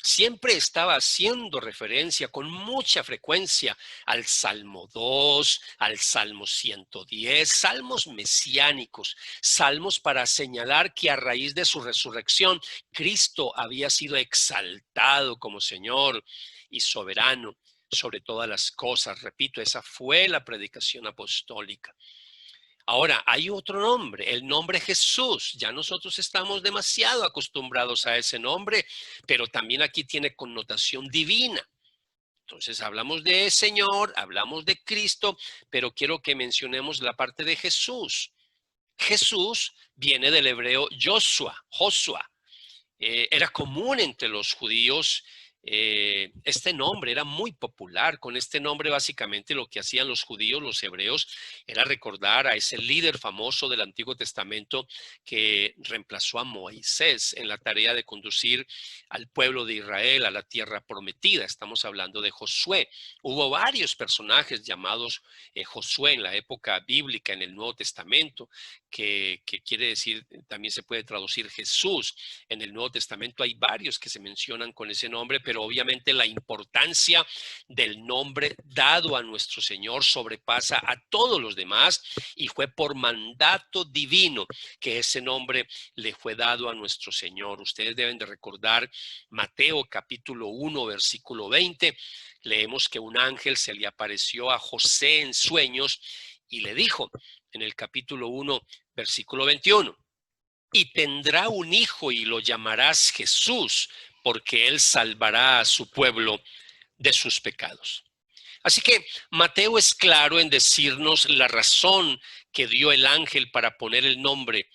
siempre estaba haciendo referencia con mucha frecuencia al Salmo 2, al Salmo 110, salmos mesiánicos, salmos para señalar que a raíz de su resurrección, Cristo había sido exaltado como Señor y soberano sobre todas las cosas. Repito, esa fue la predicación apostólica. Ahora, hay otro nombre, el nombre Jesús. Ya nosotros estamos demasiado acostumbrados a ese nombre, pero también aquí tiene connotación divina. Entonces, hablamos de Señor, hablamos de Cristo, pero quiero que mencionemos la parte de Jesús. Jesús viene del hebreo Joshua. Era común entre los judíos. Este nombre era muy popular. Con este nombre básicamente lo que hacían los judíos, los hebreos, era recordar a ese líder famoso del Antiguo Testamento que reemplazó a Moisés en la tarea de conducir al pueblo de Israel a la tierra prometida. Estamos hablando de Josué. Hubo varios personajes llamados Josué en la época bíblica en el Nuevo Testamento, que quiere decir, también se puede traducir Jesús. En el Nuevo Testamento hay varios que se mencionan con ese nombre, pero obviamente la importancia del nombre dado a nuestro Señor sobrepasa a todos los demás y fue por mandato divino que ese nombre le fue dado a nuestro Señor. Ustedes deben de recordar Mateo capítulo 1, versículo 20. Leemos que un ángel se le apareció a José en sueños y le dijo en el capítulo 1, versículo 21. Y tendrá un hijo y lo llamarás Jesús, porque él salvará a su pueblo de sus pecados. Así que Mateo es claro en decirnos la razón que dio el ángel para poner el nombre,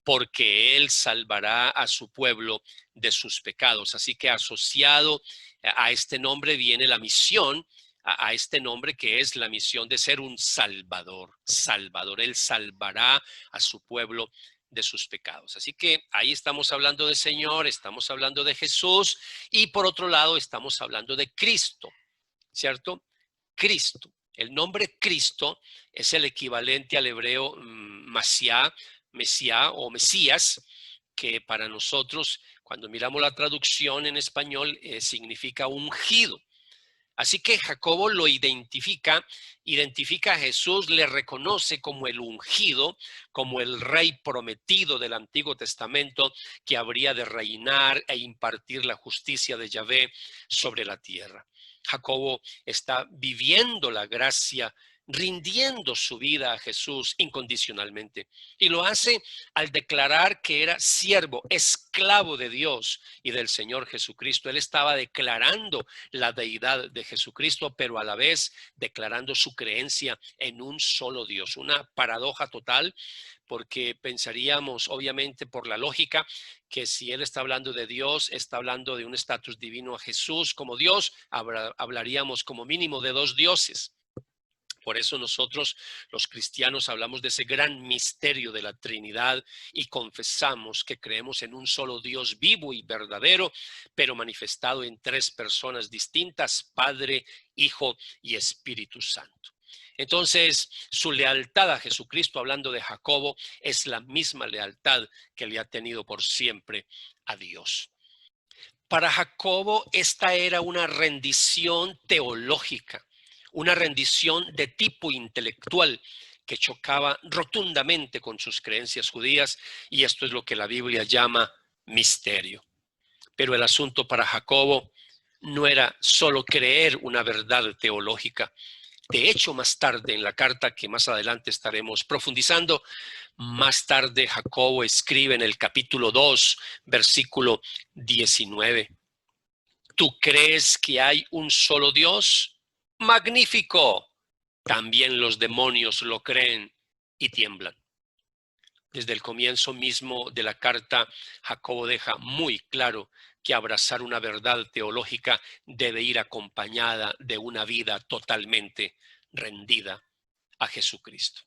porque él salvará a su pueblo de sus pecados. Así que asociado a este nombre viene la misión, a este nombre que es la misión de ser un salvador. Él salvará a su pueblo de sus pecados. Así que ahí estamos hablando de Señor, estamos hablando de Jesús y por otro lado estamos hablando de Cristo, ¿cierto? Cristo. El nombre Cristo es el equivalente al hebreo Mesías o Mesías, que para nosotros, cuando miramos la traducción en español, significa ungido. Así que Jacobo lo identifica a Jesús, le reconoce como el ungido, como el rey prometido del Antiguo Testamento que habría de reinar e impartir la justicia de Yahvé sobre la tierra. Jacobo está viviendo la gracia rindiendo su vida a Jesús incondicionalmente. Y lo hace al declarar que era siervo, esclavo de Dios y del Señor Jesucristo. Él estaba declarando la deidad de Jesucristo, pero a la vez declarando su creencia en un solo Dios. Una paradoja total, porque pensaríamos, obviamente, por la lógica, que si él está hablando de Dios, está hablando de un estatus divino a Jesús como Dios, hablaríamos como mínimo de dos dioses. Por eso nosotros, los cristianos, hablamos de ese gran misterio de la Trinidad y confesamos que creemos en un solo Dios vivo y verdadero, pero manifestado en tres personas distintas: Padre, Hijo y Espíritu Santo. Entonces, su lealtad a Jesucristo, hablando de Jacobo, es la misma lealtad que le ha tenido por siempre a Dios. Para Jacobo, esta era una rendición teológica, una rendición de tipo intelectual que chocaba rotundamente con sus creencias judías, y esto es lo que la Biblia llama misterio. Pero el asunto para Jacobo no era solo creer una verdad teológica. De hecho, más tarde, en la carta que más adelante estaremos profundizando, más tarde Jacobo escribe en el capítulo 2, versículo 19. ¿Tú crees que hay un solo Dios? ¡Magnífico! También los demonios lo creen y tiemblan. Desde el comienzo mismo de la carta, Jacobo deja muy claro que abrazar una verdad teológica debe ir acompañada de una vida totalmente rendida a Jesucristo.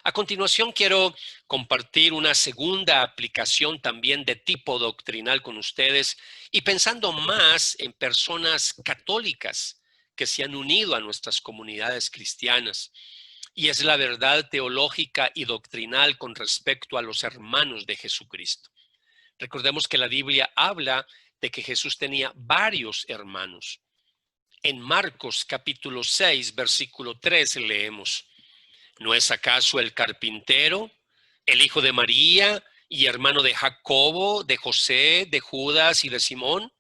A continuación, quiero compartir una segunda aplicación también de tipo doctrinal con ustedes, y pensando más en personas católicas que se han unido a nuestras comunidades cristianas. Y es la verdad teológica y doctrinal con respecto a los hermanos de Jesucristo. Recordemos que la Biblia habla de que Jesús tenía varios hermanos. En Marcos capítulo 6, versículo 3 leemos: ¿no es acaso el carpintero, el hijo de María y hermano de Jacobo, de José, de Judas y de Simón?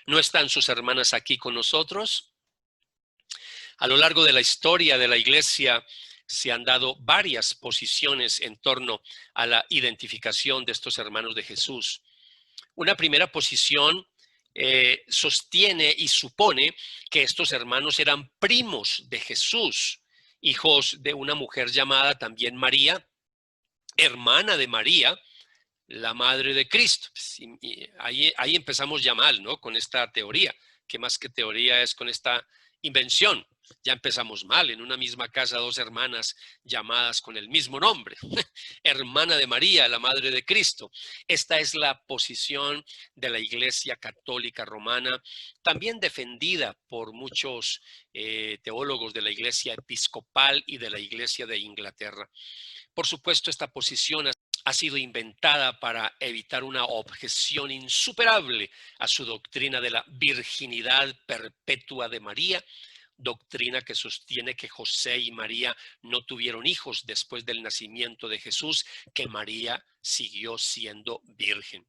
¿No están sus hermanas aquí con nosotros? A lo largo de la historia de la iglesia se han dado varias posiciones en torno a la identificación de estos hermanos de Jesús. Una primera posición sostiene y supone que estos hermanos eran primos de Jesús, hijos de una mujer llamada también María, hermana de María, la madre de Cristo. Y ahí empezamos ya mal, ¿no? Con esta teoría, que más que teoría es con esta invención. Ya empezamos mal. En una misma casa, dos hermanas llamadas con el mismo nombre. Hermana de María, la madre de Cristo. Esta es la posición de la Iglesia Católica Romana, también defendida por muchos teólogos de la Iglesia Episcopal y de la Iglesia de Inglaterra. Por supuesto, esta posición ha sido inventada para evitar una objeción insuperable a su doctrina de la virginidad perpetua de María, doctrina que sostiene que José y María no tuvieron hijos después del nacimiento de Jesús, que María siguió siendo virgen.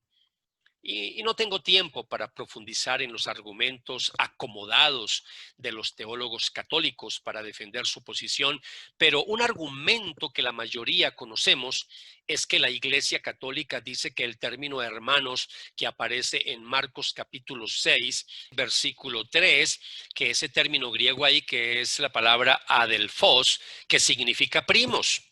Y no tengo tiempo para profundizar en los argumentos acomodados de los teólogos católicos para defender su posición, pero un argumento que la mayoría conocemos es que la Iglesia Católica dice que el término hermanos que aparece en Marcos capítulo 6, versículo 3, que ese término griego ahí, que es la palabra adelphos, que significa primos.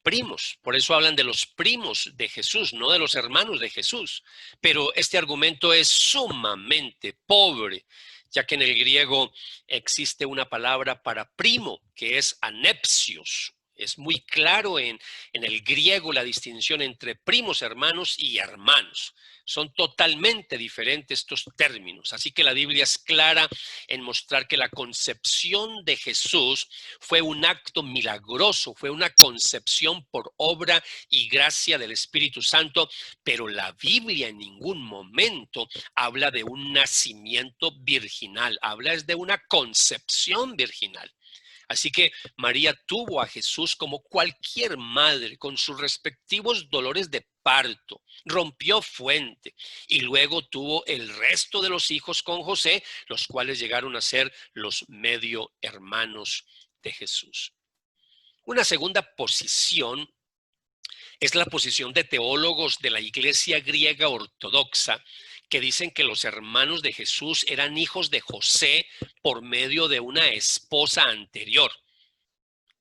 Primos, por eso hablan de los primos de Jesús, no de los hermanos de Jesús. Pero este argumento es sumamente pobre, ya que en el griego existe una palabra para primo, que es anepsios. Es muy claro en el griego la distinción entre primos hermanos y hermanos. Son totalmente diferentes estos términos. Así que la Biblia es clara en mostrar que la concepción de Jesús fue un acto milagroso, fue una concepción por obra y gracia del Espíritu Santo, pero la Biblia en ningún momento habla de un nacimiento virginal, habla de una concepción virginal. Así que María tuvo a Jesús como cualquier madre, con sus respectivos dolores de parto, rompió fuente y luego tuvo el resto de los hijos con José, los cuales llegaron a ser los medio hermanos de Jesús. Una segunda posición es la posición de teólogos de la Iglesia griega ortodoxa que dicen que los hermanos de Jesús eran hijos de José por medio de una esposa anterior.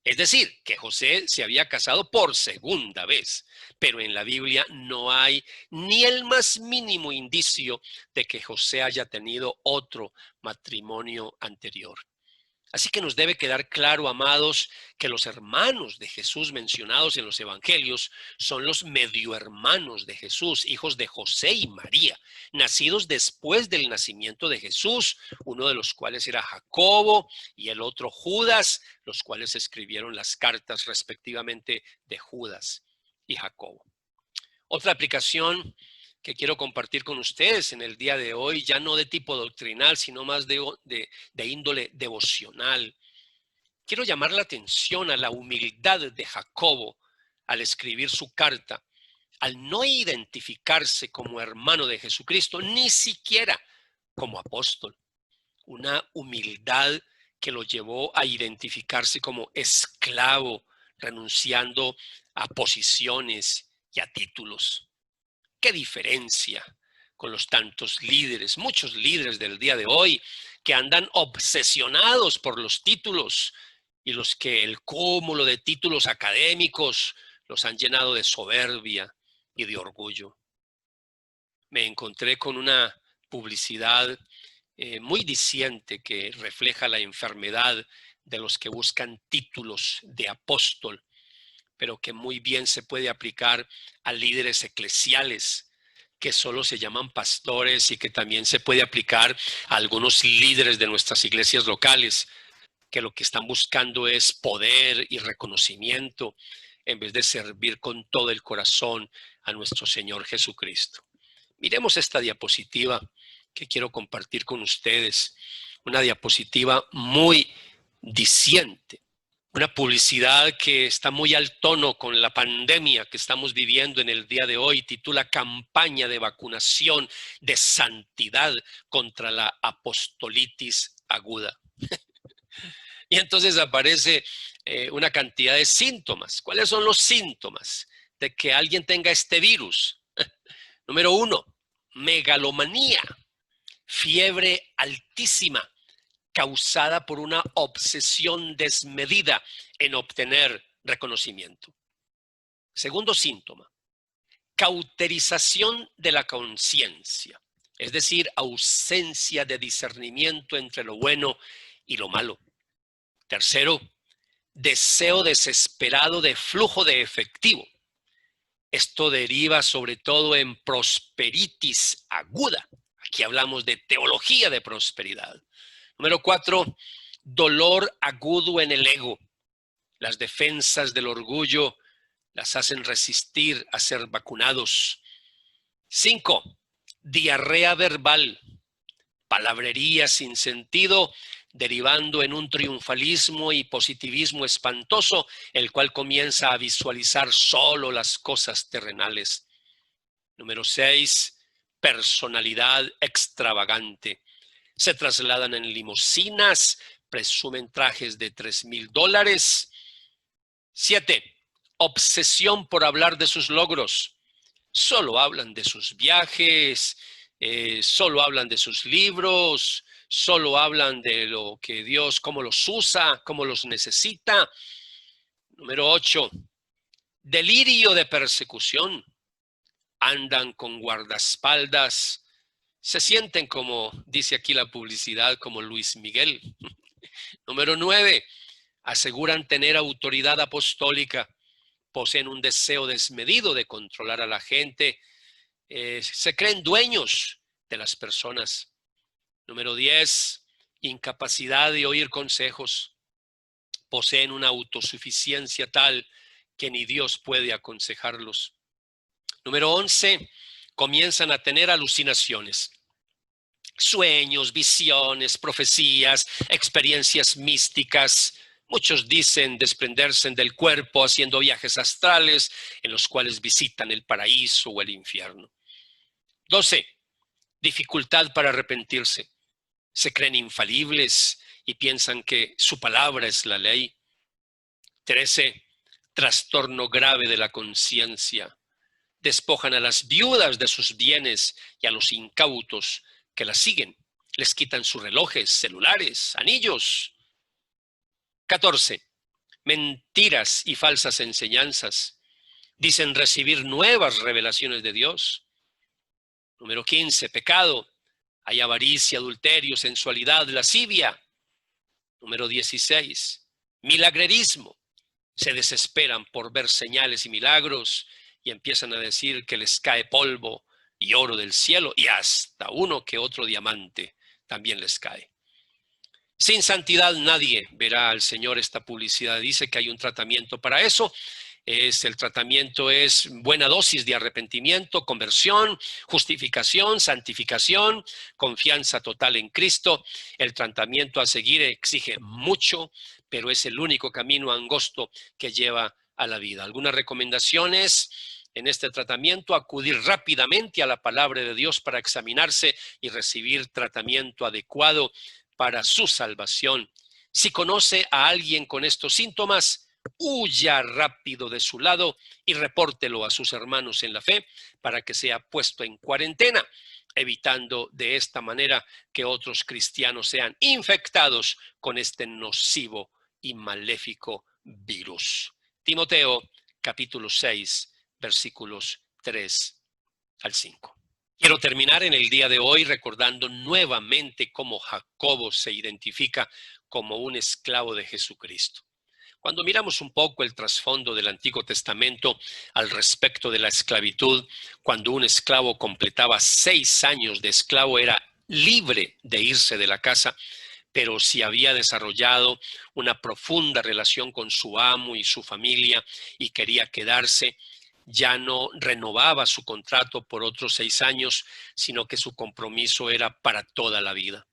Es decir, que José se había casado por segunda vez, pero en la Biblia no hay ni el más mínimo indicio de que José haya tenido otro matrimonio anterior. Así que nos debe quedar claro, amados, que los hermanos de Jesús mencionados en los evangelios son los medio hermanos de Jesús, hijos de José y María, nacidos después del nacimiento de Jesús, uno de los cuales era Jacobo y el otro Judas, los cuales escribieron las cartas respectivamente de Judas y Jacobo. Otra aplicación que quiero compartir con ustedes en el día de hoy, ya no de tipo doctrinal, sino más de índole devocional. Quiero llamar la atención a la humildad de Jacobo al escribir su carta, al no identificarse como hermano de Jesucristo, ni siquiera como apóstol. Una humildad que lo llevó a identificarse como esclavo, renunciando a posiciones y a títulos. ¿Qué diferencia con los tantos líderes, muchos líderes del día de hoy que andan obsesionados por los títulos y los que el cúmulo de títulos académicos los han llenado de soberbia y de orgullo? Me encontré con una publicidad muy diciente que refleja la enfermedad de los que buscan títulos de apóstol, pero que muy bien se puede aplicar a líderes eclesiales que solo se llaman pastores y que también se puede aplicar a algunos líderes de nuestras iglesias locales que lo que están buscando es poder y reconocimiento en vez de servir con todo el corazón a nuestro Señor Jesucristo. Miremos esta diapositiva que quiero compartir con ustedes, una diapositiva muy diciente. Una publicidad que está muy al tono con la pandemia que estamos viviendo en el día de hoy. Titula Campaña de vacunación de santidad contra la apostolitis aguda. Y entonces aparece una cantidad de síntomas. ¿Cuáles son los síntomas de que alguien tenga este virus? Número 1, megalomanía, fiebre altísima, causada por una obsesión desmedida en obtener reconocimiento. Segundo síntoma, cauterización de la conciencia, es decir, ausencia de discernimiento entre lo bueno y lo malo. Tercero, deseo desesperado de flujo de efectivo. Esto deriva sobre todo en prosperitis aguda. Aquí hablamos de teología de prosperidad. Número 4, dolor agudo en el ego. Las defensas del orgullo las hacen resistir a ser vacunados. 5, diarrea verbal, palabrería sin sentido, derivando en un triunfalismo y positivismo espantoso, el cual comienza a visualizar solo las cosas terrenales. Número 6, personalidad extravagante. Se trasladan en limusinas, presumen trajes de $3,000. 7, obsesión por hablar de sus logros. Solo hablan de sus viajes, solo hablan de sus libros, solo hablan de lo que Dios, cómo los usa, cómo los necesita. Número 8, delirio de persecución. Andan con guardaespaldas, se sienten como, dice aquí la publicidad, como Luis Miguel. Número 9, aseguran tener autoridad apostólica, poseen un deseo desmedido de controlar a la gente, se creen dueños de las personas. Número 10, incapacidad de oír consejos, poseen una autosuficiencia tal que ni Dios puede aconsejarlos. Número 11, comienzan a tener alucinaciones, sueños, visiones, profecías, experiencias místicas. Muchos dicen desprenderse del cuerpo haciendo viajes astrales en los cuales visitan el paraíso o el infierno. 12, dificultad para arrepentirse. Se creen infalibles y piensan que su palabra es la ley. 13. Trastorno grave de la conciencia. Despojan a las viudas de sus bienes y a los incautos que las siguen. Les quitan sus relojes, celulares, anillos. 14. Mentiras y falsas enseñanzas. Dicen recibir nuevas revelaciones de Dios. Número 15. Pecado. Hay avaricia, adulterio, sensualidad, lascivia. Número 16. Milagrerismo. Se desesperan por ver señales y milagros y empiezan a decir que les cae polvo y oro del cielo y hasta uno que otro diamante también les cae. Sin santidad nadie verá al Señor. Esta publicidad dice que hay un tratamiento para eso. El tratamiento es buena dosis de arrepentimiento, conversión, justificación, santificación, confianza total en Cristo. El tratamiento a seguir exige mucho, pero es el único camino angosto que lleva a la vida. Algunas recomendaciones en este tratamiento: acudir rápidamente a la palabra de Dios para examinarse y recibir tratamiento adecuado para su salvación. Si conoce a alguien con estos síntomas, huya rápido de su lado y repórtelo a sus hermanos en la fe para que sea puesto en cuarentena, evitando de esta manera que otros cristianos sean infectados con este nocivo y maléfico virus. Timoteo, capítulo 6, versículos 3 al 5. Quiero terminar en el día de hoy recordando nuevamente cómo Jacobo se identifica como un esclavo de Jesucristo. Cuando miramos un poco el trasfondo del Antiguo Testamento al respecto de la esclavitud, cuando un esclavo completaba 6 años de esclavo era libre de irse de la casa, pero si había desarrollado una profunda relación con su amo y su familia y quería quedarse, ya no renovaba su contrato por otros 6 años, sino que su compromiso era para toda la vida.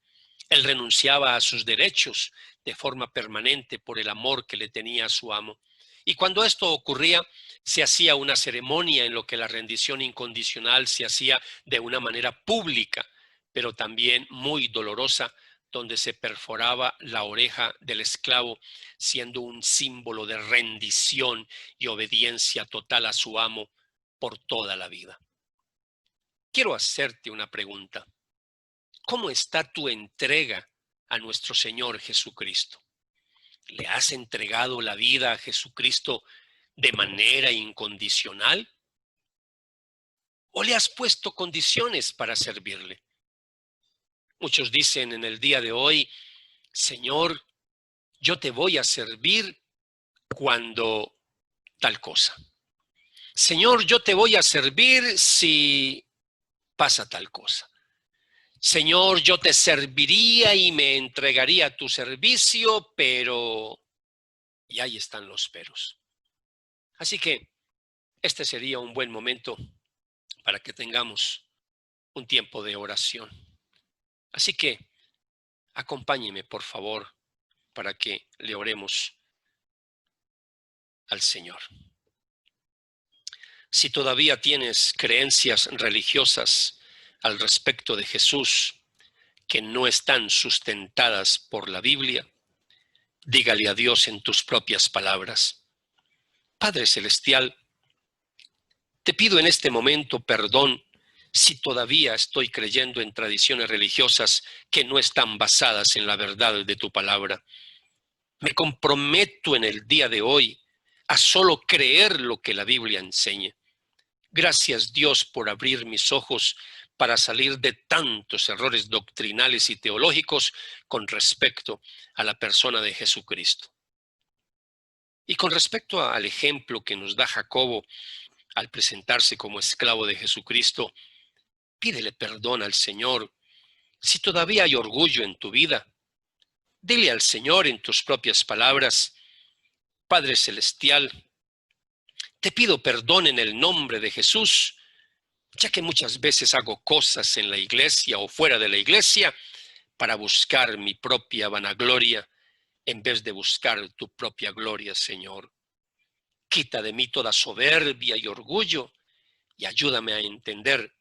Él renunciaba a sus derechos de forma permanente por el amor que le tenía a su amo. Y cuando esto ocurría, se hacía una ceremonia en lo que la rendición incondicional se hacía de una manera pública, pero también muy dolorosa, donde se perforaba la oreja del esclavo, siendo un símbolo de rendición y obediencia total a su amo por toda la vida. Quiero hacerte una pregunta. ¿Cómo está tu entrega a nuestro Señor Jesucristo? ¿Le has entregado la vida a Jesucristo de manera incondicional? ¿O le has puesto condiciones para servirle? Muchos dicen en el día de hoy: Señor, yo te voy a servir cuando tal cosa. Señor, yo te voy a servir si pasa tal cosa. Señor, yo te serviría y me entregaría a tu servicio, pero... Y ahí están los peros. Así que este sería un buen momento para que tengamos un tiempo de oración. Así que acompáñeme, por favor, para que le oremos al Señor. Si todavía tienes creencias religiosas al respecto de Jesús que no están sustentadas por la Biblia, dígale a Dios en tus propias palabras: Padre Celestial, te pido en este momento perdón si todavía estoy creyendo en tradiciones religiosas que no están basadas en la verdad de tu palabra. Me comprometo en el día de hoy a solo creer lo que la Biblia enseña. Gracias, Dios, por abrir mis ojos para salir de tantos errores doctrinales y teológicos con respecto a la persona de Jesucristo. Y con respecto al ejemplo que nos da Jacobo al presentarse como esclavo de Jesucristo, pídele perdón al Señor. Si todavía hay orgullo en tu vida, dile al Señor en tus propias palabras: Padre Celestial, te pido perdón en el nombre de Jesús, ya que muchas veces hago cosas en la iglesia o fuera de la iglesia para buscar mi propia vanagloria en vez de buscar tu propia gloria, Señor. Quita de mí toda soberbia y orgullo y ayúdame a entender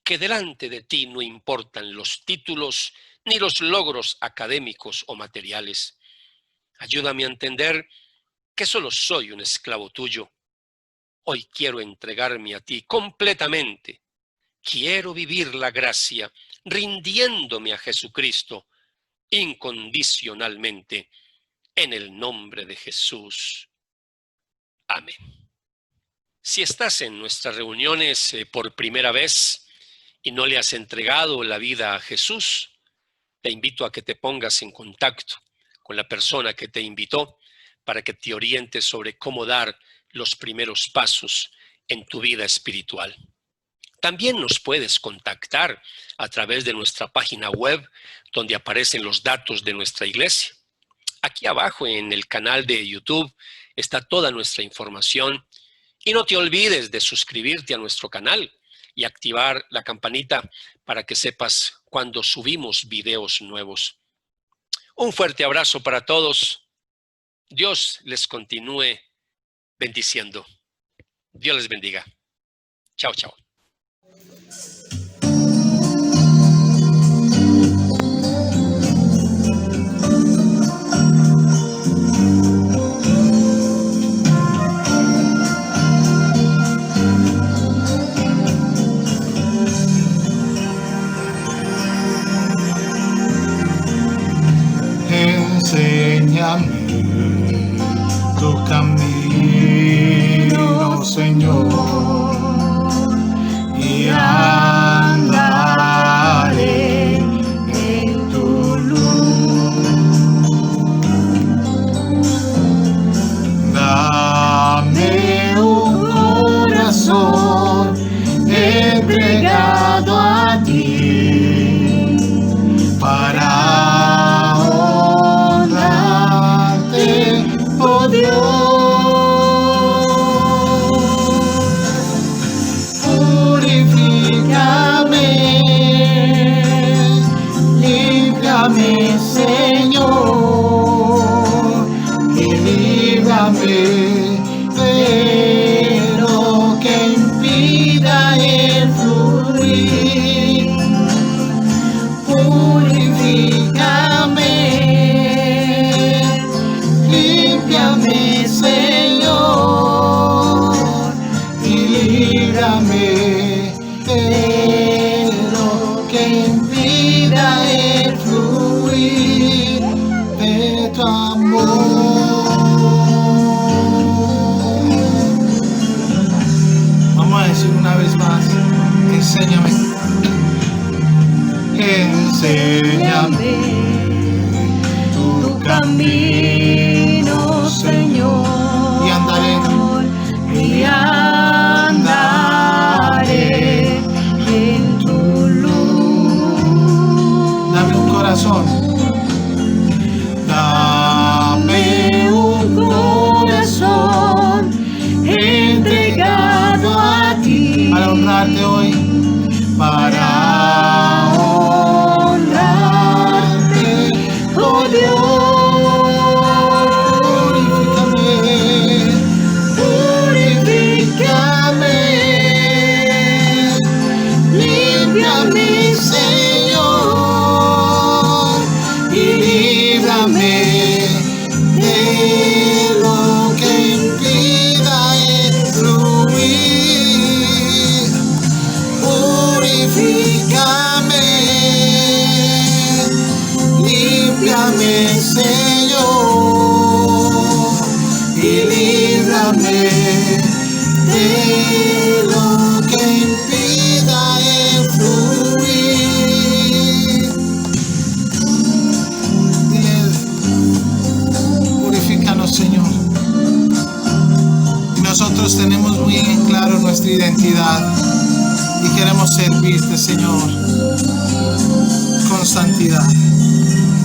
que delante de ti no importan los títulos ni los logros académicos o materiales. Ayúdame a entender que solo soy un esclavo tuyo. Hoy quiero entregarme a ti completamente. Quiero vivir la gracia, rindiéndome a Jesucristo incondicionalmente, en el nombre de Jesús. Amén. Si estás en nuestras reuniones por primera vez y no le has entregado la vida a Jesús, te invito a que te pongas en contacto con la persona que te invitó para que te oriente sobre cómo dar los primeros pasos en tu vida espiritual. También nos puedes contactar a través de nuestra página web, donde aparecen los datos de nuestra iglesia. Aquí abajo en el canal de YouTube está toda nuestra información. Y no te olvides de suscribirte a nuestro canal y activar la campanita para que sepas cuando subimos videos nuevos. Un fuerte abrazo para todos. Dios les continúe bendiciendo. Dios les bendiga. Chao, chao. Enséñame tu camino, Señor, y andaré en tu luz. Dame un corazón entregado a ti para honrarte, oh Dios. Purifícame, límpiame, Señor, y líbrame de lo que impida el fluir. Purifícame, límpiame, Señor, y líbrame de lo que impida el fluir de tu amor. Vamos a decir una vez más, enséñame. Enséñame tu camino, Señor, y andaré en tu luz. Dame un corazón. Dame un corazón entregado a ti para honrarte hoy, para honrarte, oh Dios. Purifícame, límpiame, Señor, y líbrame de lo que impida el fluir. Purifícame, límpiame, Señor, y líbrame de lo que impida el fluir. Dile, purifícanos, Señor. Y nosotros tenemos muy en claro nuestra identidad y queremos servirte, Señor, con santidad.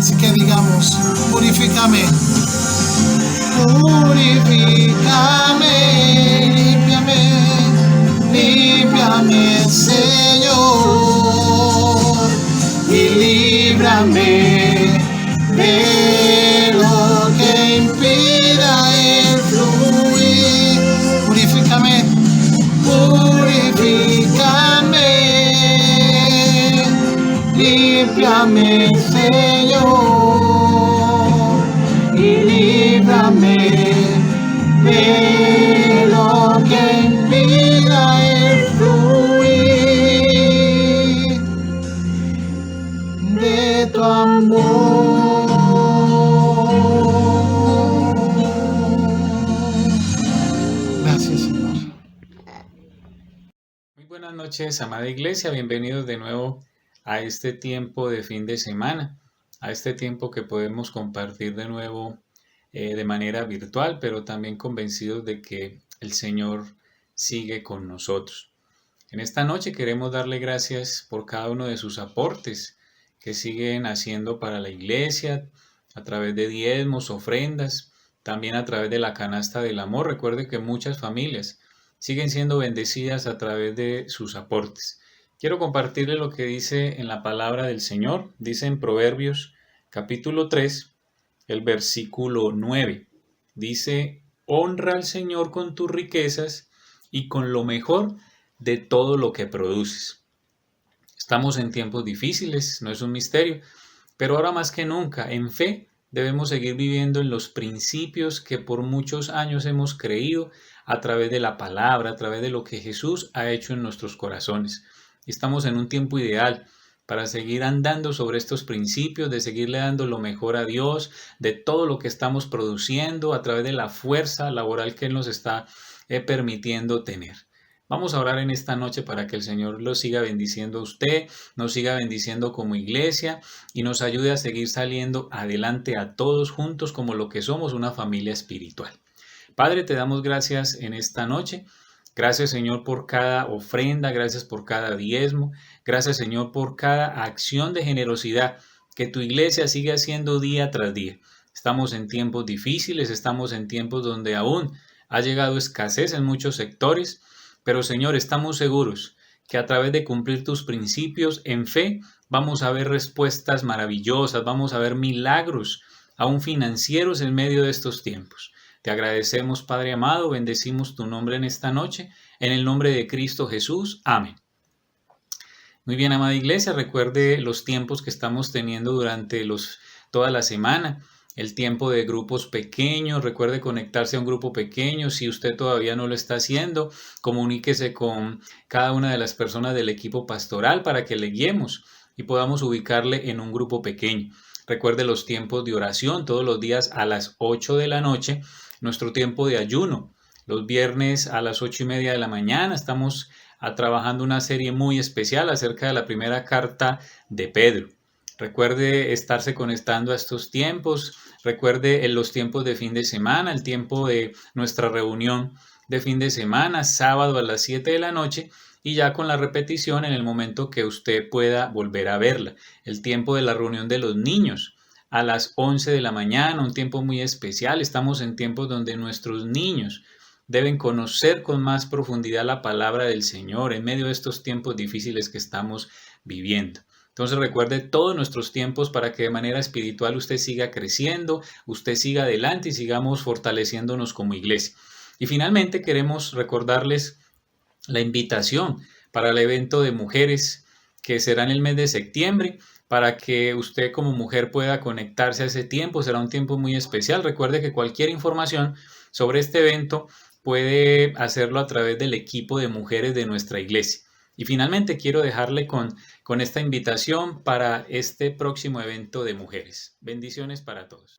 Así que digamos, purifícame, purifícame, límpiame, límpiame, Señor, y líbrame de lo que impida el fluir. Purifícame, purifícame, límpiame, Señor, noches, amada iglesia. Bienvenidos de nuevo a este tiempo de fin de semana, a este tiempo que podemos compartir de nuevo de manera virtual, pero también convencidos de que el Señor sigue con nosotros. En esta noche queremos darle gracias por cada uno de sus aportes que siguen haciendo para la iglesia a través de diezmos, ofrendas, también a través de la canasta del amor. Recuerde que muchas familias siguen siendo bendecidas a través de sus aportes. Quiero compartirle lo que dice en la palabra del Señor. Dice en Proverbios capítulo 3, el versículo 9. Dice: honra al Señor con tus riquezas y con lo mejor de todo lo que produces. Estamos en tiempos difíciles, no es un misterio, pero ahora más que nunca, en fe, debemos seguir viviendo en los principios que por muchos años hemos creído a través de la palabra, a través de lo que Jesús ha hecho en nuestros corazones. Estamos en un tiempo ideal para seguir andando sobre estos principios, de seguirle dando lo mejor a Dios, de todo lo que estamos produciendo a través de la fuerza laboral que Él nos está permitiendo tener. Vamos a orar en esta noche para que el Señor lo siga bendiciendo a usted, nos siga bendiciendo como iglesia y nos ayude a seguir saliendo adelante a todos juntos como lo que somos, una familia espiritual. Padre, te damos gracias en esta noche. Gracias, Señor, por cada ofrenda, gracias por cada diezmo, gracias, Señor, por cada acción de generosidad que tu iglesia sigue haciendo día tras día. Estamos en tiempos difíciles, estamos en tiempos donde aún ha llegado escasez en muchos sectores, pero, Señor, estamos seguros que a través de cumplir tus principios en fe vamos a ver respuestas maravillosas, vamos a ver milagros, aún financieros en medio de estos tiempos. Te agradecemos, Padre amado, bendecimos tu nombre en esta noche, en el nombre de Cristo Jesús. Amén. Muy bien, amada iglesia, recuerde los tiempos que estamos teniendo durante toda la semana. El tiempo de grupos pequeños, recuerde conectarse a un grupo pequeño. Si usted todavía no lo está haciendo, comuníquese con cada una de las personas del equipo pastoral para que le guiemos y podamos ubicarle en un grupo pequeño. Recuerde los tiempos de oración, todos los días a las 8 de la noche, nuestro tiempo de ayuno. Los viernes a las 8:30 de la mañana estamos trabajando una serie muy especial acerca de la primera carta de Pedro. Recuerde estarse conectando a estos tiempos, recuerde en los tiempos de fin de semana, el tiempo de nuestra reunión de fin de semana, sábado a las 7 de la noche y ya con la repetición en el momento que usted pueda volver a verla. El tiempo de la reunión de los niños a las 11 de la mañana, un tiempo muy especial. Estamos en tiempos donde nuestros niños deben conocer con más profundidad la palabra del Señor en medio de estos tiempos difíciles que estamos viviendo. Entonces recuerde todos nuestros tiempos para que de manera espiritual usted siga creciendo, usted siga adelante y sigamos fortaleciéndonos como iglesia. Y finalmente queremos recordarles la invitación para el evento de mujeres que será en el mes de septiembre, para que usted como mujer pueda conectarse a ese tiempo. Será un tiempo muy especial. Recuerde que cualquier información sobre este evento puede hacerlo a través del equipo de mujeres de nuestra iglesia. Y finalmente quiero dejarle con esta invitación para este próximo evento de mujeres. Bendiciones para todos.